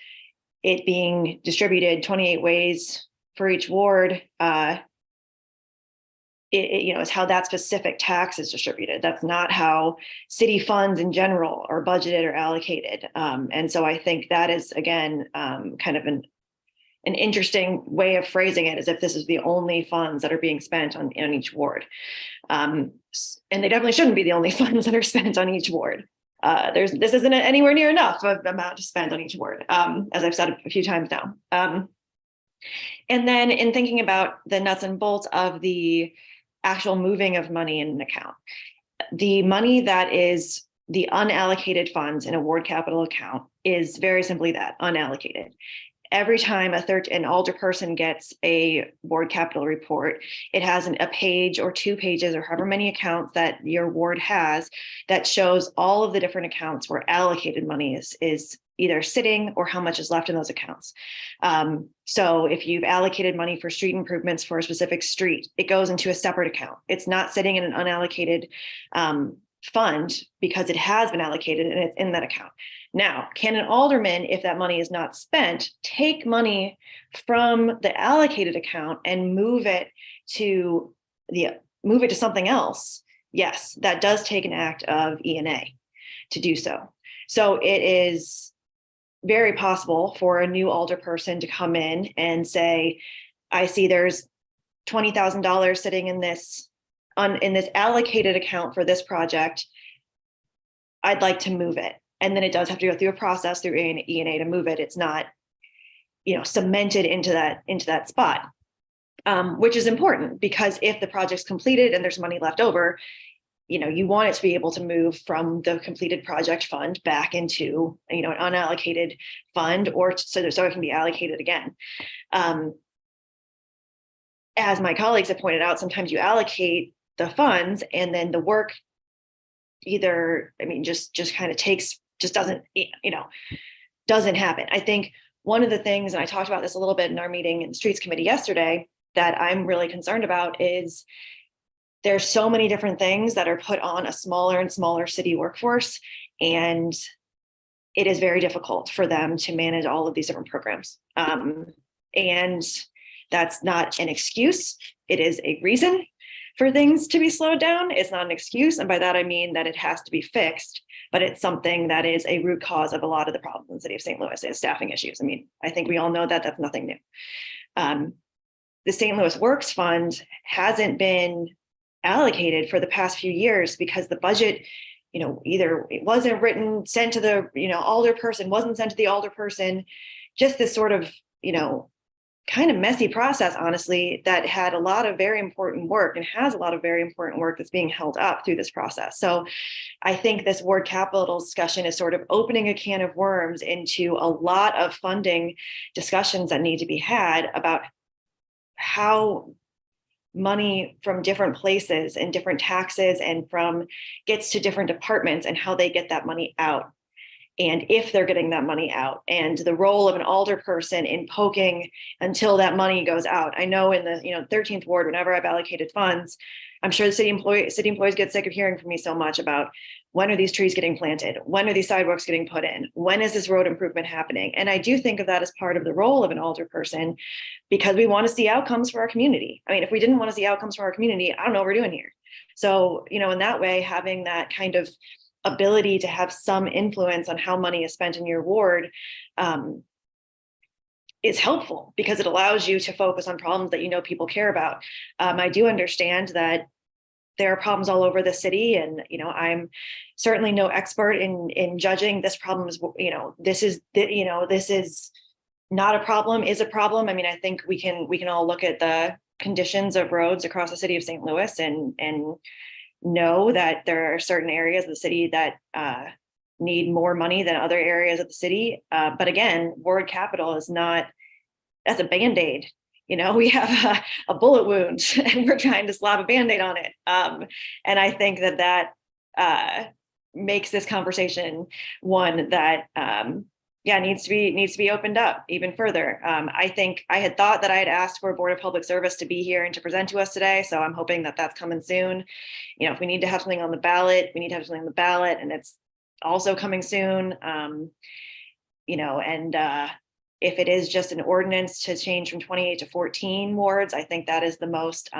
it being distributed 28 ways for each ward, is how that specific tax is distributed. That's not how city funds in general are budgeted or allocated. And so I think that is, again, kind of an interesting way of phrasing it, as if this is the only funds that are being spent on each ward. And they definitely shouldn't be the only funds that are spent on each ward. This isn't anywhere near enough of amount to spend on each ward, as I've said a few times now. And then in thinking about the nuts and bolts of the actual moving of money in an account, the money that is the unallocated funds in a ward capital account is very simply that, unallocated. Every time an alderperson gets a ward capital report, it has a page or 2 pages or however many accounts that your ward has that shows all of the different accounts where allocated money is either sitting or how much is left in those accounts. So if you've allocated money for street improvements for a specific street, it goes into a separate account. It's not sitting in an unallocated fund because it has been allocated and it's in that account. Now, can an alderman, if that money is not spent, take money from the allocated account and move it to something else? Yes, that does take an act of E&A to do so. So it is very possible for a new alderperson to come in and say, I see there's $20,000 sitting in this allocated account for this project. I'd like to move it. And then it does have to go through a process through E&A to move it. It's not, cemented into that spot, which is important, because if the project's completed and there's money left over, you want it to be able to move from the completed project fund back into, an unallocated fund, or so it can be allocated again. As my colleagues have pointed out, sometimes you allocate the funds and then the work just kind of doesn't happen. I think one of the things, and I talked about this a little bit in our meeting in the Streets Committee yesterday, that I'm really concerned about is there's so many different things that are put on a smaller and smaller city workforce, and it is very difficult for them to manage all of these different programs. And that's not an excuse. It is a reason for things to be slowed down. It's not an excuse. And by that, I mean that it has to be fixed, but it's something that is a root cause of a lot of the problems in the city of St. Louis is staffing issues. I mean, I think we all know that. That's nothing new. The St. Louis Works Fund hasn't been allocated for the past few years because the budget, either it wasn't written, sent to the, alderperson, wasn't sent to the alderperson, just this sort of, kind of messy process, honestly, that had a lot of very important work and has a lot of very important work that's being held up through this process. So I think this ward capital discussion is sort of opening a can of worms into a lot of funding discussions that need to be had about how money from different places and different taxes and from gets to different departments and how they get that money out. And if they're getting that money out, and the role of an alder person in poking until that money goes out. I know in the 13th ward, whenever I've allocated funds, I'm sure the city employees get sick of hearing from me so much about when are these trees getting planted? When are these sidewalks getting put in? When is this road improvement happening? And I do think of that as part of the role of an alder person, because we want to see outcomes for our community. I mean, if we didn't want to see outcomes for our community, I don't know what we're doing here. So, in that way, having that kind of ability to have some influence on how money is spent in your ward is helpful, because it allows you to focus on problems that people care about. I do understand that there are problems all over the city, and I'm certainly no expert in judging this problem as this is not a problem, is a problem. I mean, I think we can all look at the conditions of roads across the city of St. Louis and know that there are certain areas of the city that need more money than other areas of the city. But again, ward capital is not, that's a Band-Aid. We have a bullet wound and we're trying to slap a Band-Aid on it. And I think that makes this conversation one that needs to be opened up even further. I think I had thought that I had asked for a Board of Public Service to be here and to present to us today, so I'm hoping that that's coming soon. If we need to have something on the ballot, we need to have something on the ballot, and it's also coming soon. If it is just an ordinance to change from 28 to 14 wards, I think that is the most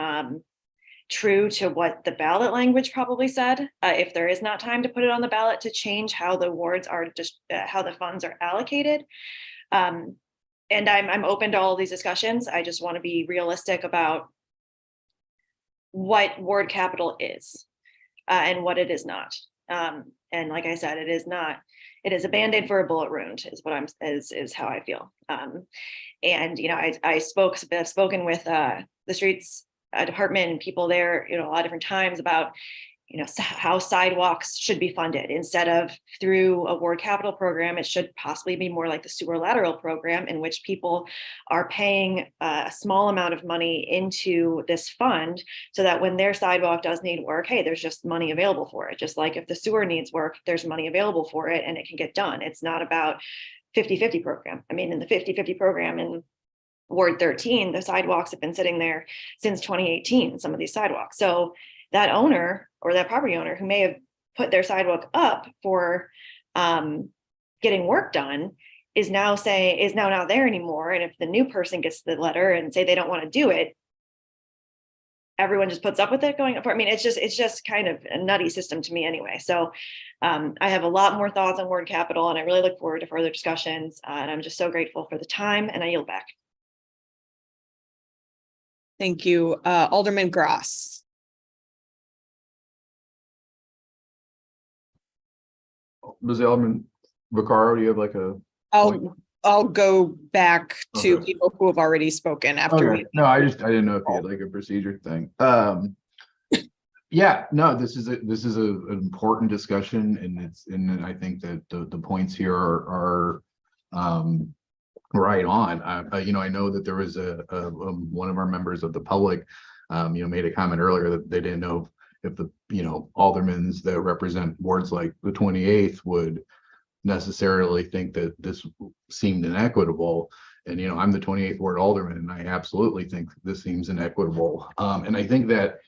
true to what the ballot language probably said. If there is not time to put it on the ballot to change how the wards are how the funds are allocated. And I'm open to all these discussions. I just want to be realistic about what ward capital is and what it is not. And like I said, it is a Band-Aid for a bullet wound is what is how I feel. I've spoken with the streets department and people there, a lot of different times about, how sidewalks should be funded instead of through a ward capital program. It should possibly be more like the sewer lateral program, in which people are paying a small amount of money into this fund so that when their sidewalk does need work, hey, there's just money available for it. Just like if the sewer needs work, there's money available for it and it can get done. It's not about 50-50 program. I mean, in the 50-50 program in Ward 13, the sidewalks have been sitting there since 2018, some of these sidewalks. So that owner or that property owner who may have put their sidewalk up for getting work done is now not there anymore. And if the new person gets the letter and say they don't want to do it, everyone just puts up with it going up. I mean, it's just kind of a nutty system to me anyway. So I have a lot more thoughts on ward capital, and I really look forward to further discussions. And I'm just so grateful for the time, and I yield back. Thank you. Alderman Gross. Does Alderman Vaccaro, do you have like a? I'll go back to people who have already spoken after. Okay. No, I didn't know if you had like a procedure thing. Yeah, no, this is an important discussion, and I think that the points here are right on. I know that there was one of our members of the public, made a comment earlier that they didn't know if the aldermans that represent wards like the 28th would necessarily think that this seemed inequitable. And I'm the 28th ward alderman, and I absolutely think this seems inequitable. And I think that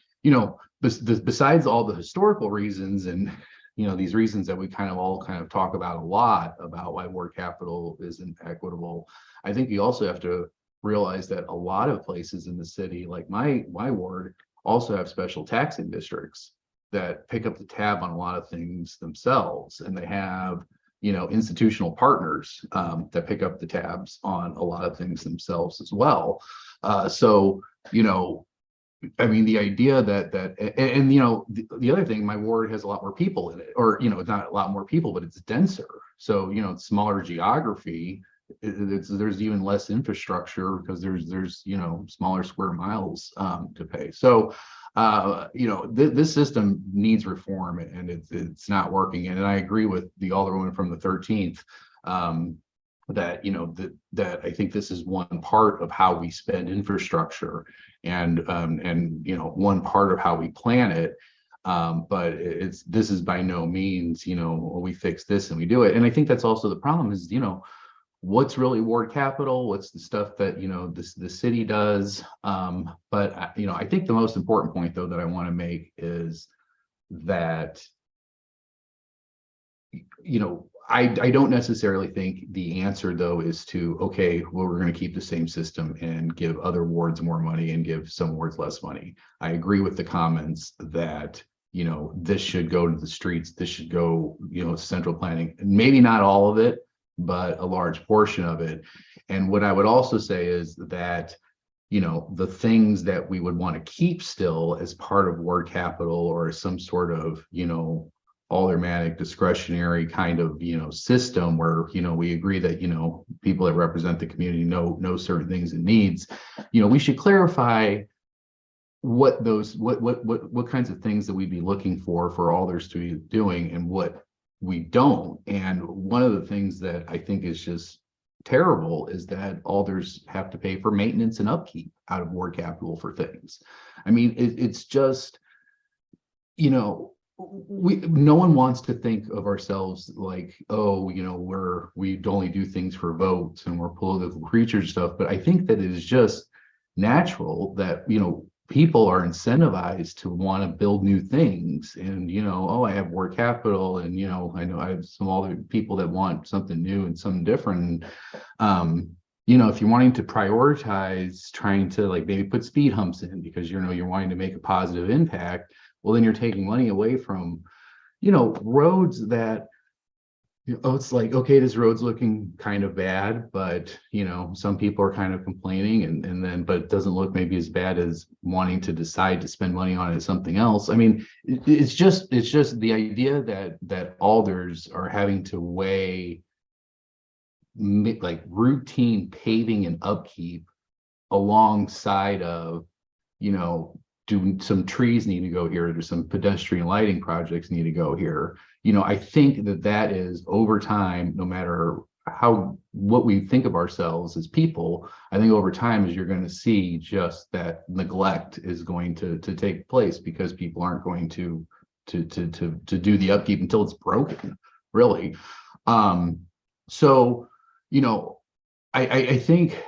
besides all the historical reasons and these reasons that we kind of talk about a lot about why ward capital isn't equitable, I think you also have to realize that a lot of places in the city, like my ward, also have special taxing districts that pick up the tab on a lot of things themselves, and they have institutional partners that pick up the tabs on a lot of things themselves as well. I mean, the idea that the other thing, my ward has a lot more people in it, or not a lot more people, but it's denser. So it's smaller geography. there's even less infrastructure because there's you know, smaller square miles to pay. So you know, this system needs reform, and it's not working. And I agree with the Alderwoman from the 13th that, you know, that I think this is one part of how we spend infrastructure, and you know, one part of how we plan it. But this is by no means, you know, we fix this and we do it. And I think that's also the problem is, you know, what's really ward capital, what's the stuff that, you know, the city does. But you know, I think the most important point though that I want to make is that, you know, I don't necessarily think the answer though is to, okay, well, we're going to keep the same system and give other wards more money and give some wards less money. I agree with the comments that, you know, this should go to the streets, this should go, you know, central planning, maybe not all of it, but a large portion of it. And what I would also say is that, you know, the things that we would want to keep still as part of ward capital or some sort of, you know, aldermanic discretionary kind of, you know, system where, you know, we agree that, you know, people that represent the community know certain things and needs, you know, we should clarify what those, what kinds of things that we'd be looking for alders to be doing and what we don't. And one of the things that I think is just terrible is that alders have to pay for maintenance and upkeep out of ward capital for things. I mean, it's just, you know, no one wants to think of ourselves like, oh, you know, we only do things for votes and we're political creatures stuff. But I think that it is just natural that, you know, people are incentivized to want to build new things. And, you know, oh, I have ward capital, and, you know I have some other people that want something new and something different. You know, if you're wanting to prioritize trying to like maybe put speed humps in because, you know, you're wanting to make a positive impact, well, then you're taking money away from, you know, roads that, you know, oh, it's like, okay, this road's looking kind of bad, but, you know, some people are kind of complaining and then, but it doesn't look maybe as bad as wanting to decide to spend money on it as something else. I mean, it's just the idea that alders are having to weigh like routine paving and upkeep alongside of, you know, do some trees need to go here, do some pedestrian lighting projects need to go here. You know, I think that is over time, no matter what we think of ourselves as people, I think over time is you're going to see just that neglect is going to take place because people aren't going to do the upkeep until it's broken, really. So, you know, I think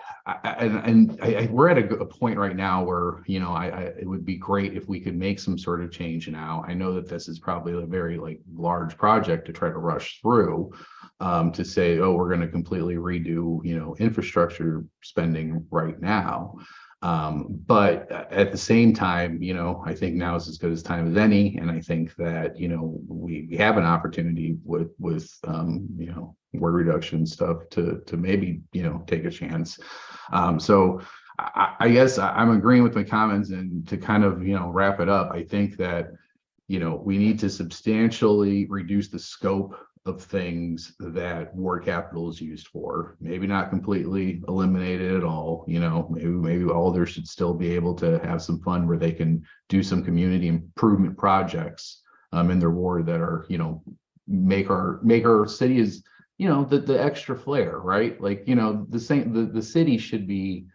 we're at a point right now where, you know, it would be great if we could make some sort of change now. I know that this is probably a very like large project to try to rush through, to say, oh, we're going to completely redo, you know, infrastructure spending right now. But at the same time, you know, I think now is as good as time as any. And I think that, you know, we have an opportunity with you know, word reduction stuff to maybe, you know, take a chance. So I guess I'm agreeing with my comments, and to kind of, you know, wrap it up, I think that, you know, we need to substantially reduce the scope of things that ward capital is used for. Maybe not completely eliminate it at all. You know, maybe alders should still be able to have some fun where they can do some community improvement projects in their ward that are, you know, make our city as, you know, the extra flair, right? Like, you know, the city should be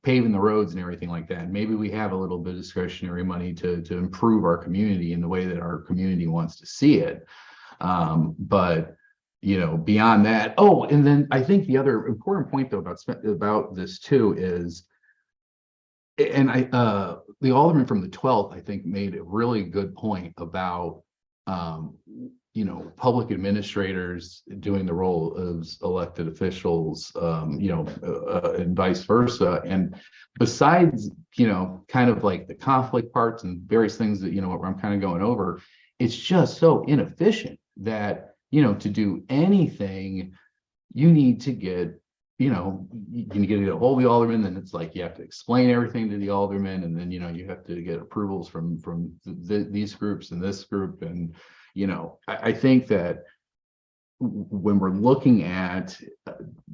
paving the roads and everything like that. And maybe we have a little bit of discretionary money to improve our community in the way that our community wants to see it. But, you know, beyond that, oh, and then I think the other important point though about this too is, and the alderman from the 12th, I think, made a really good point about, you know, public administrators doing the role of elected officials, you know, and vice versa. And besides, you know, kind of like the conflict parts and various things that, you know, I'm kind of going over, it's just so inefficient that, you know, to do anything, you need to get, you know, you can get a hold of the alderman, then it's like you have to explain everything to the alderman, and then, you know, you have to get approvals from these groups and this group. And, you know, I think that when we're looking at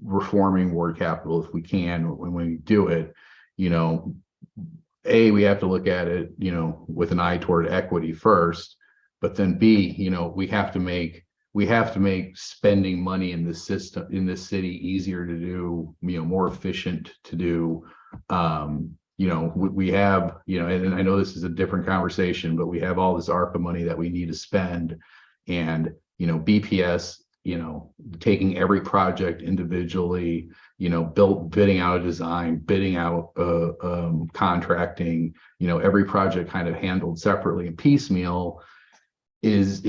reforming ward capital, if we can, when we do it, you know, we have to look at it, you know, with an eye toward equity first, but then B, you know, we have to make spending money in the system, in this city, easier to do, you know, more efficient to do. You know, we have, you know, and I know this is a different conversation, but we have all this ARPA money that we need to spend, and, you know, BPS, you know, taking every project individually, you know, bidding out a design, bidding out contracting, you know, every project kind of handled separately and piecemeal is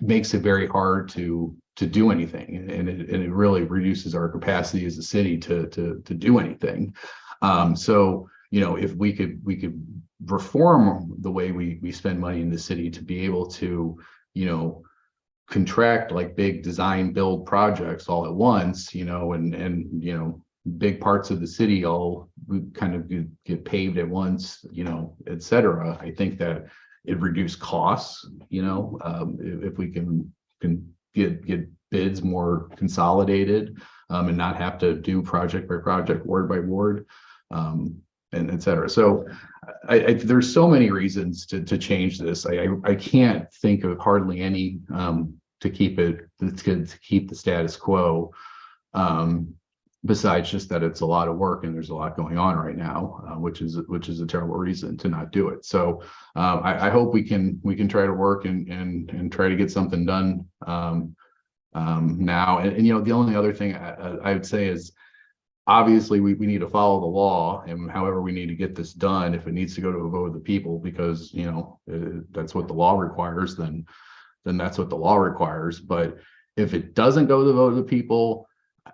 makes it very hard to do anything, and it really reduces our capacity as a city to do anything. So, you know, if we could reform the way we spend money in the city to be able to, you know, contract like big design build projects all at once, you know, and you know, big parts of the city all kind of get paved at once, you know, et cetera. I think that it reduced costs, you know, if we can get bids more consolidated, and not have to do project by project, ward by ward, and et cetera. So there's so many reasons to change this. I can't think of hardly any to keep the status quo, besides just that it's a lot of work and there's a lot going on right now, which is a terrible reason to not do it. So I hope we can try to work and try to get something done now. And you know, the only other thing I would say is, obviously we need to follow the law, and however we need to get this done, if it needs to go to a vote of the people, because, you know, that's what the law requires, then that's what the law requires. But if it doesn't go to the vote of the people,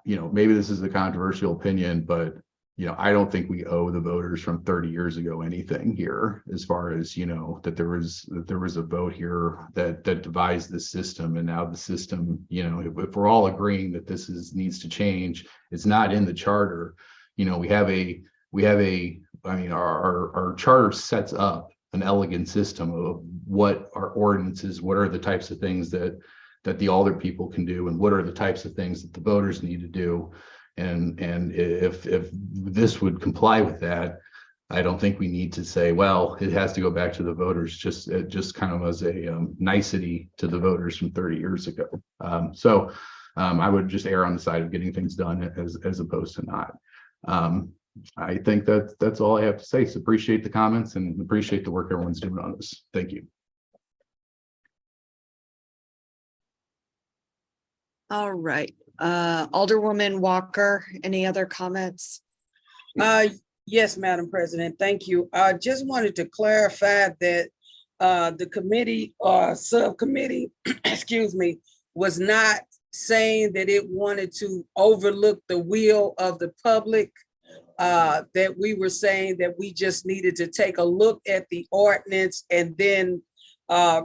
you know, maybe this is a controversial opinion, but, you know, I don't think we owe the voters from 30 years ago anything here, as far as, you know, that there was a vote here that devised the system, and now the system, you know, if we're all agreeing that this needs to change, it's not in the charter. You know, we have a I mean, our charter sets up an elegant system of what our ordinances, what are the types of things that the Alder people can do, and what are the types of things that the voters need to do. And if this would comply with that, I don't think we need to say, well, it has to go back to the voters, just kind of as a nicety to the voters from 30 years ago. So I would just err on the side of getting things done as opposed to not. I think that's all I have to say. So appreciate the comments and appreciate the work everyone's doing on this. Thank you. All right. Alderwoman Walker, any other comments? Yes, Madam President, thank you. I just wanted to clarify that the committee or subcommittee, excuse me, was not saying that it wanted to overlook the will of the public, that we were saying that we just needed to take a look at the ordinance and then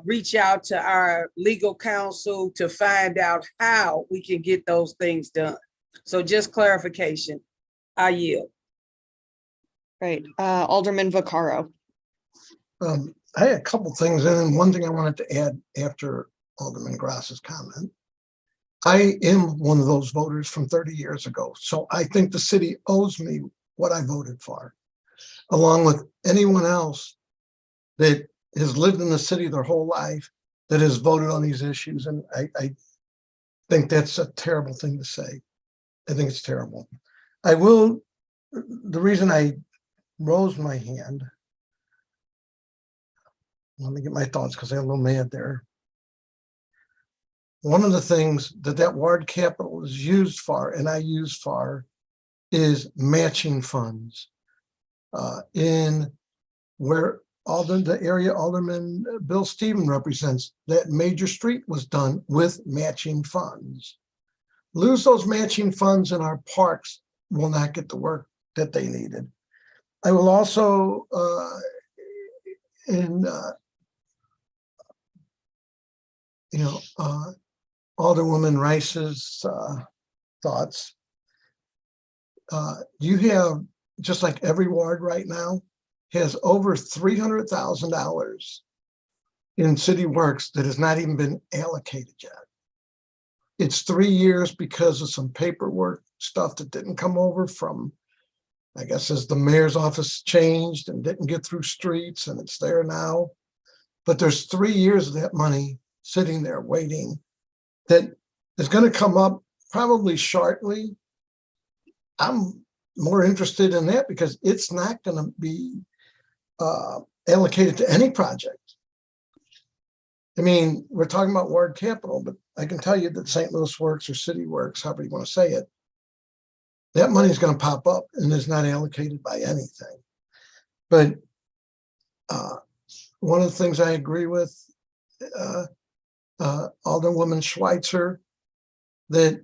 reach out to our legal counsel to find out how we can get those things done. So just clarification. I yield. Right. Alderman Vaccaro. I had a couple things, and then one thing I wanted to add after Alderman Grass's comment. I am one of those voters from 30 years ago, so I think the city owes me what I voted for, along with anyone else that has lived in the city their whole life that has voted on these issues. And I think that's a terrible thing to say. I think it's terrible. The reason I rose my hand, let me get my thoughts because I got a little mad there. One of the things that ward capital is used for, and I use for, is matching funds. In where the area Alderman Bill Stephen represents, that major street was done with matching funds. Lose those matching funds and our parks will not get the work that they needed. I will also, Alderwoman Rice's thoughts. You have, just like every ward right now, has over $300,000 in city works that has not even been allocated yet. It's 3 years because of some paperwork stuff that didn't come over from, I guess, as the mayor's office changed and didn't get through streets, and it's there now. But there's 3 years of that money sitting there waiting that is going to come up probably shortly. I'm more interested in that because it's not going to be allocated to any project. I mean, we're talking about ward capital, but I can tell you that St. Louis Works or City Works, however you want to say it, that money is going to pop up and is not allocated by anything. But one of the things I agree with Alderwoman Schweitzer, that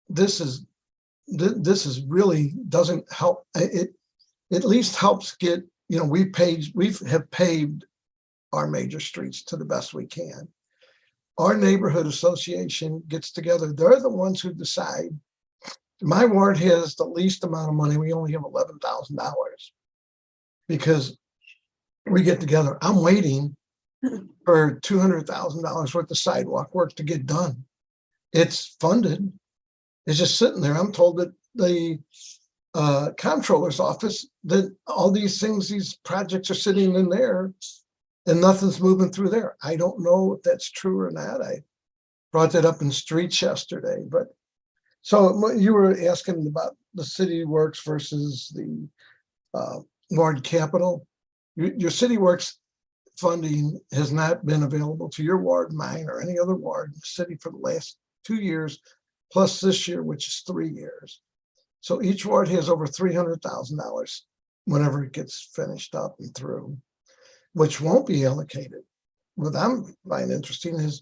this is really doesn't help. It at least helps get, you know, we have paved our major streets to the best we can. Our neighborhood association gets together. They're the ones who decide. My ward has the least amount of money. We only have $11,000 because we get together. I'm waiting for $200,000 worth of sidewalk work to get done. It's funded. It's just sitting there. I'm told that the comptroller's office, that all these things, these projects are sitting in there and nothing's moving through there. I don't know if that's true or not. I brought that up in streets yesterday, but so you were asking about the City Works versus the ward capital. Your City Works funding has not been available to your ward, mine, or any other ward in the city for the last 2 years, plus this year, which is 3 years. So each ward has over $300,000 whenever it gets finished up and through, which won't be allocated. What I'm finding interesting is,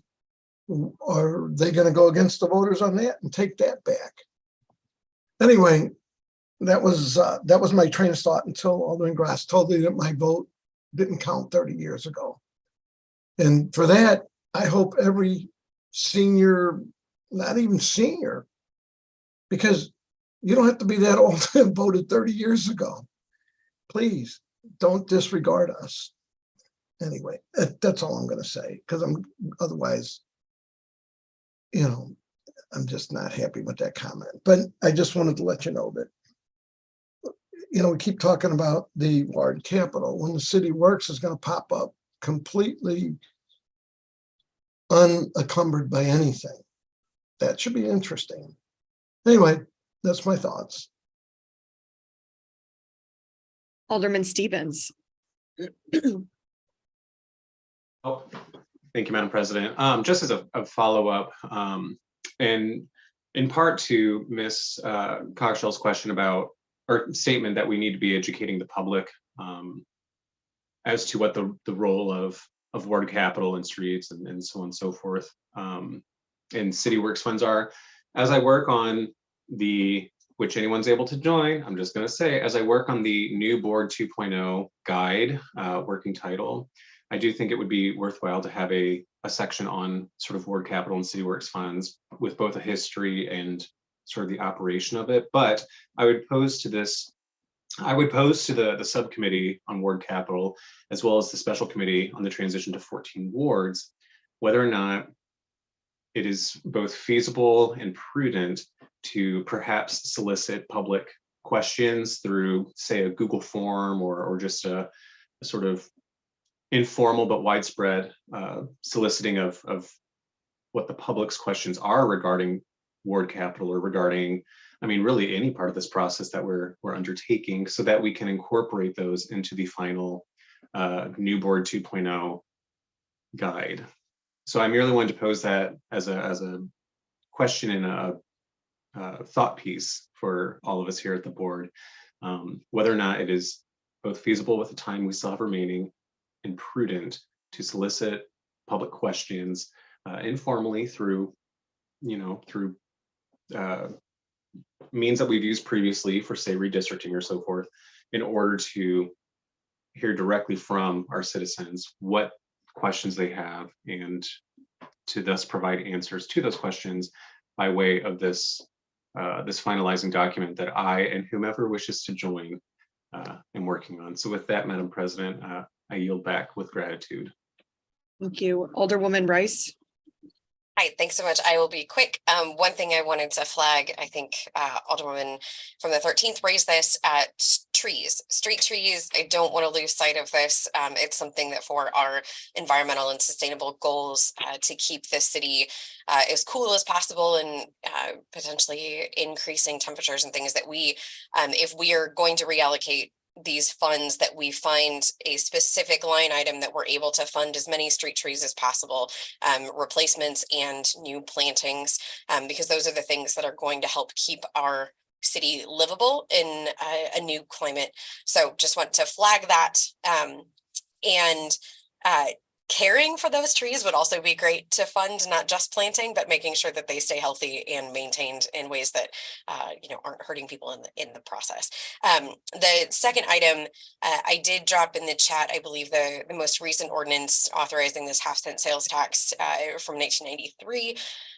are they going to go against the voters on that and take that back? Anyway, that was my train of thought until Alderman Grass told me that my vote didn't count 30 years ago. And for that, I hope every senior, not even senior, because you don't have to be that old to have voted 30 years ago. Please don't disregard us. Anyway, that's all I'm going to say, because otherwise, you know, I'm just not happy with that comment. But I just wanted to let you know that, you know, we keep talking about the ward capital. When the City Works is going to pop up completely unencumbered by anything. That should be interesting. Anyway, that's my thoughts. Alderman Stevens. Oh, thank you, Madam President. Just as a follow-up, and in part to Ms. Coxshell's question about, or statement that we need to be educating the public as to what the role of ward capital and streets and so on and so forth and City Works funds are. As I work on which anyone's able to join, I'm just going to say, as I work on the new Board 2.0 guide, working title, I do think it would be worthwhile to have a section on sort of ward capital and City Works funds with both a history and sort of the operation of it. But I would pose to the subcommittee on ward capital, as well as the special committee on the transition to 14 wards, whether or not it is both feasible and prudent to perhaps solicit public questions through, say, a Google form or just a sort of informal but widespread soliciting of what the public's questions are regarding ward capital or regarding, I mean, really any part of this process that we're undertaking, so that we can incorporate those into the final new Board 2.0 guide. So I merely wanted to pose that as a question and a thought piece for all of us here at the board, whether or not it is both feasible with the time we still have remaining and prudent to solicit public questions informally through means that we've used previously for, say, redistricting or so forth, in order to hear directly from our citizens what questions they have, and to thus provide answers to those questions by way of this finalizing document that I and whomever wishes to join am working on. So with that, Madam President, I yield back with gratitude. Thank you. Alderwoman Rice. Hi, thanks so much. I will be quick. One thing I wanted to flag, I think Alderwoman from the 13th raised this, trees, street trees. I don't want to lose sight of this. It's something that for our environmental and sustainable goals to keep the city as cool as possible and potentially increasing temperatures and things that we, if we are going to reallocate these funds, that we find a specific line item that we're able to fund as many street trees as possible, replacements and new plantings, because those are the things that are going to help keep our city livable in a new climate. So just want to flag that. And caring for those trees would also be great to fund, not just planting, but making sure that they stay healthy and maintained in ways that aren't hurting people in the process. The second item, I did drop in the chat, I believe the most recent ordinance authorizing this half-cent sales tax from 1993.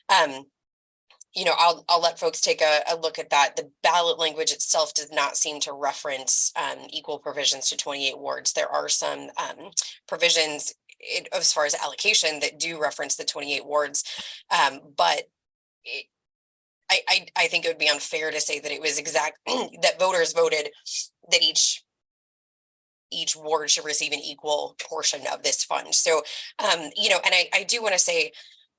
I'll let folks take a look at that. The ballot language itself does not seem to reference equal provisions to 28 wards. There are some provisions as far as allocation that do reference the 28 wards, but I think it would be unfair to say that it was that voters voted that each ward should receive an equal portion of this fund. So, and I do want to say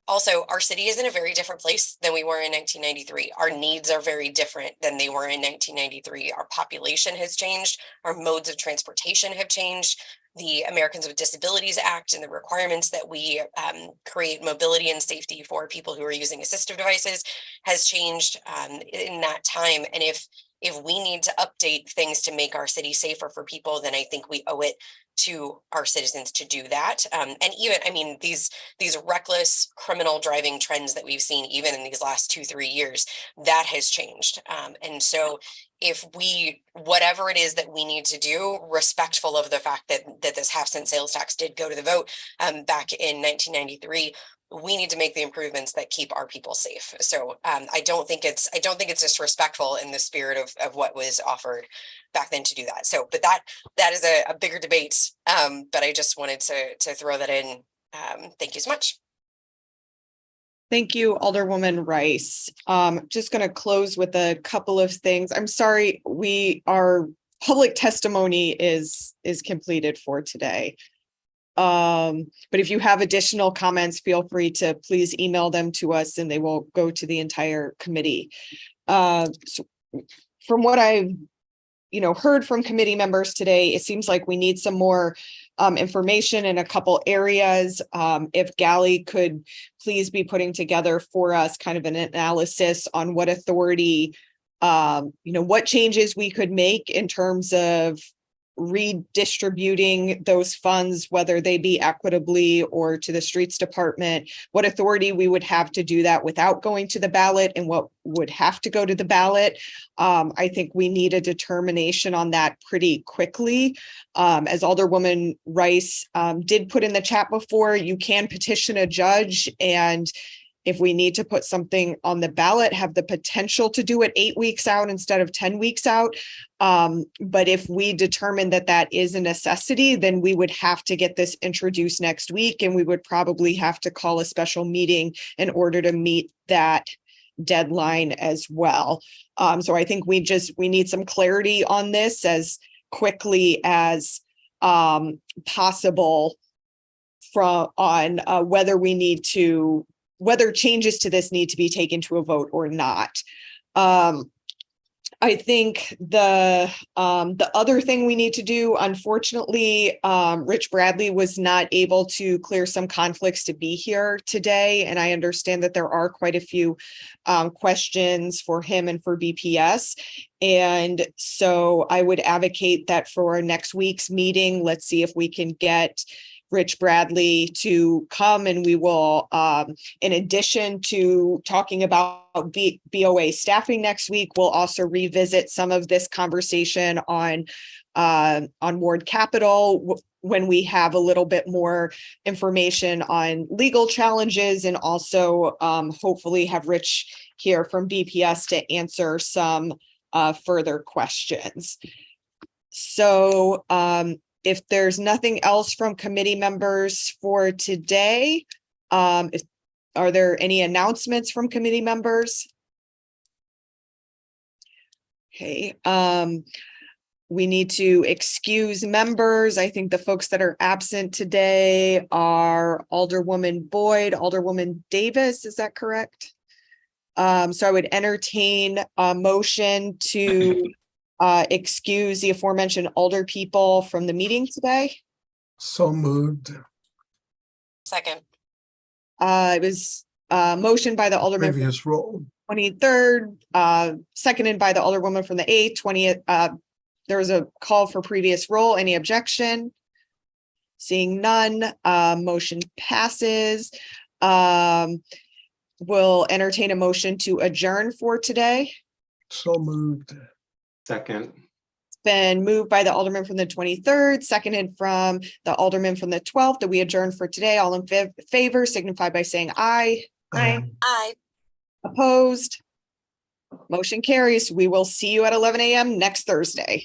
also, our city is in a very different place than we were in 1993. Our needs are very different than they were in 1993. Our population has changed. Our modes of transportation have changed. The Americans with Disabilities Act and the requirements that we create mobility and safety for people who are using assistive devices has changed in that time. And if we need to update things to make our city safer for people, then I think we owe it to our citizens to do that. And even, I mean, these reckless criminal driving trends that we've seen even in these last 2-3 years, that has changed. And so if whatever it is that we need to do, respectful of the fact that this half-cent sales tax did go to the vote back in 1993, we need to make the improvements that keep our people safe. So I don't think it's disrespectful in the spirit of what was offered back then to do that. So, but that is a bigger debate. But I just wanted to throw that in. Thank you so much. Thank you, Alderwoman Rice. Just going to close with a couple of things. I'm sorry, our public testimony is completed for today. But if you have additional comments, feel free to please email them to us and they will go to the entire committee. So from what I've heard from committee members today, it seems like we need some more information in a couple areas. If Gally could please be putting together for us kind of an analysis on what authority, what changes we could make in terms of redistributing those funds, whether they be equitably or to the streets department, what authority we would have to do that without going to the ballot and what would have to go to the ballot. I think we need a determination on that pretty quickly. As Alderwoman Rice did put in the chat before, you can petition a judge, and if we need to put something on the ballot, have the potential to do it 8 weeks out instead of 10 weeks out. But if we determine that that is a necessity, then we would have to get this introduced next week, and we would probably have to call a special meeting in order to meet that deadline as well. So I think we need some clarity on this as quickly as possible on whether changes to this need to be taken to a vote or not. I think the other thing we need to do, unfortunately, Rich Bradley was not able to clear some conflicts to be here today. And I understand that there are quite a few questions for him and for BPS. And so I would advocate that for next week's meeting, let's see if we can get Rich Bradley to come, and we will, in addition to talking about BOA staffing next week, we'll also revisit some of this conversation on ward capital when we have a little bit more information on legal challenges, and also hopefully have Rich here from BPS to answer some further questions. So if there's nothing else from committee members for today, Are there any announcements from committee members? Okay, we need to excuse members. I think the folks that are absent today are Alderwoman Boyd, Alderwoman Davis, is that correct? So I would entertain a motion to excuse the aforementioned alder people from the meeting today. So moved. Second. It was motion by the Alderman from Previous role. 23rd, seconded by the Alderwoman from the 8th, 20th. There was a call for previous roll. Any objection? Seeing none, motion passes. We'll entertain a motion to adjourn for today. So moved. Second. It's been moved by the Alderman from the 23rd, seconded from the Alderman from the 12th, that we adjourn for today. All in favor signify by saying aye. Aye. Opposed? Motion carries. We will see you at 11 a.m. next Thursday.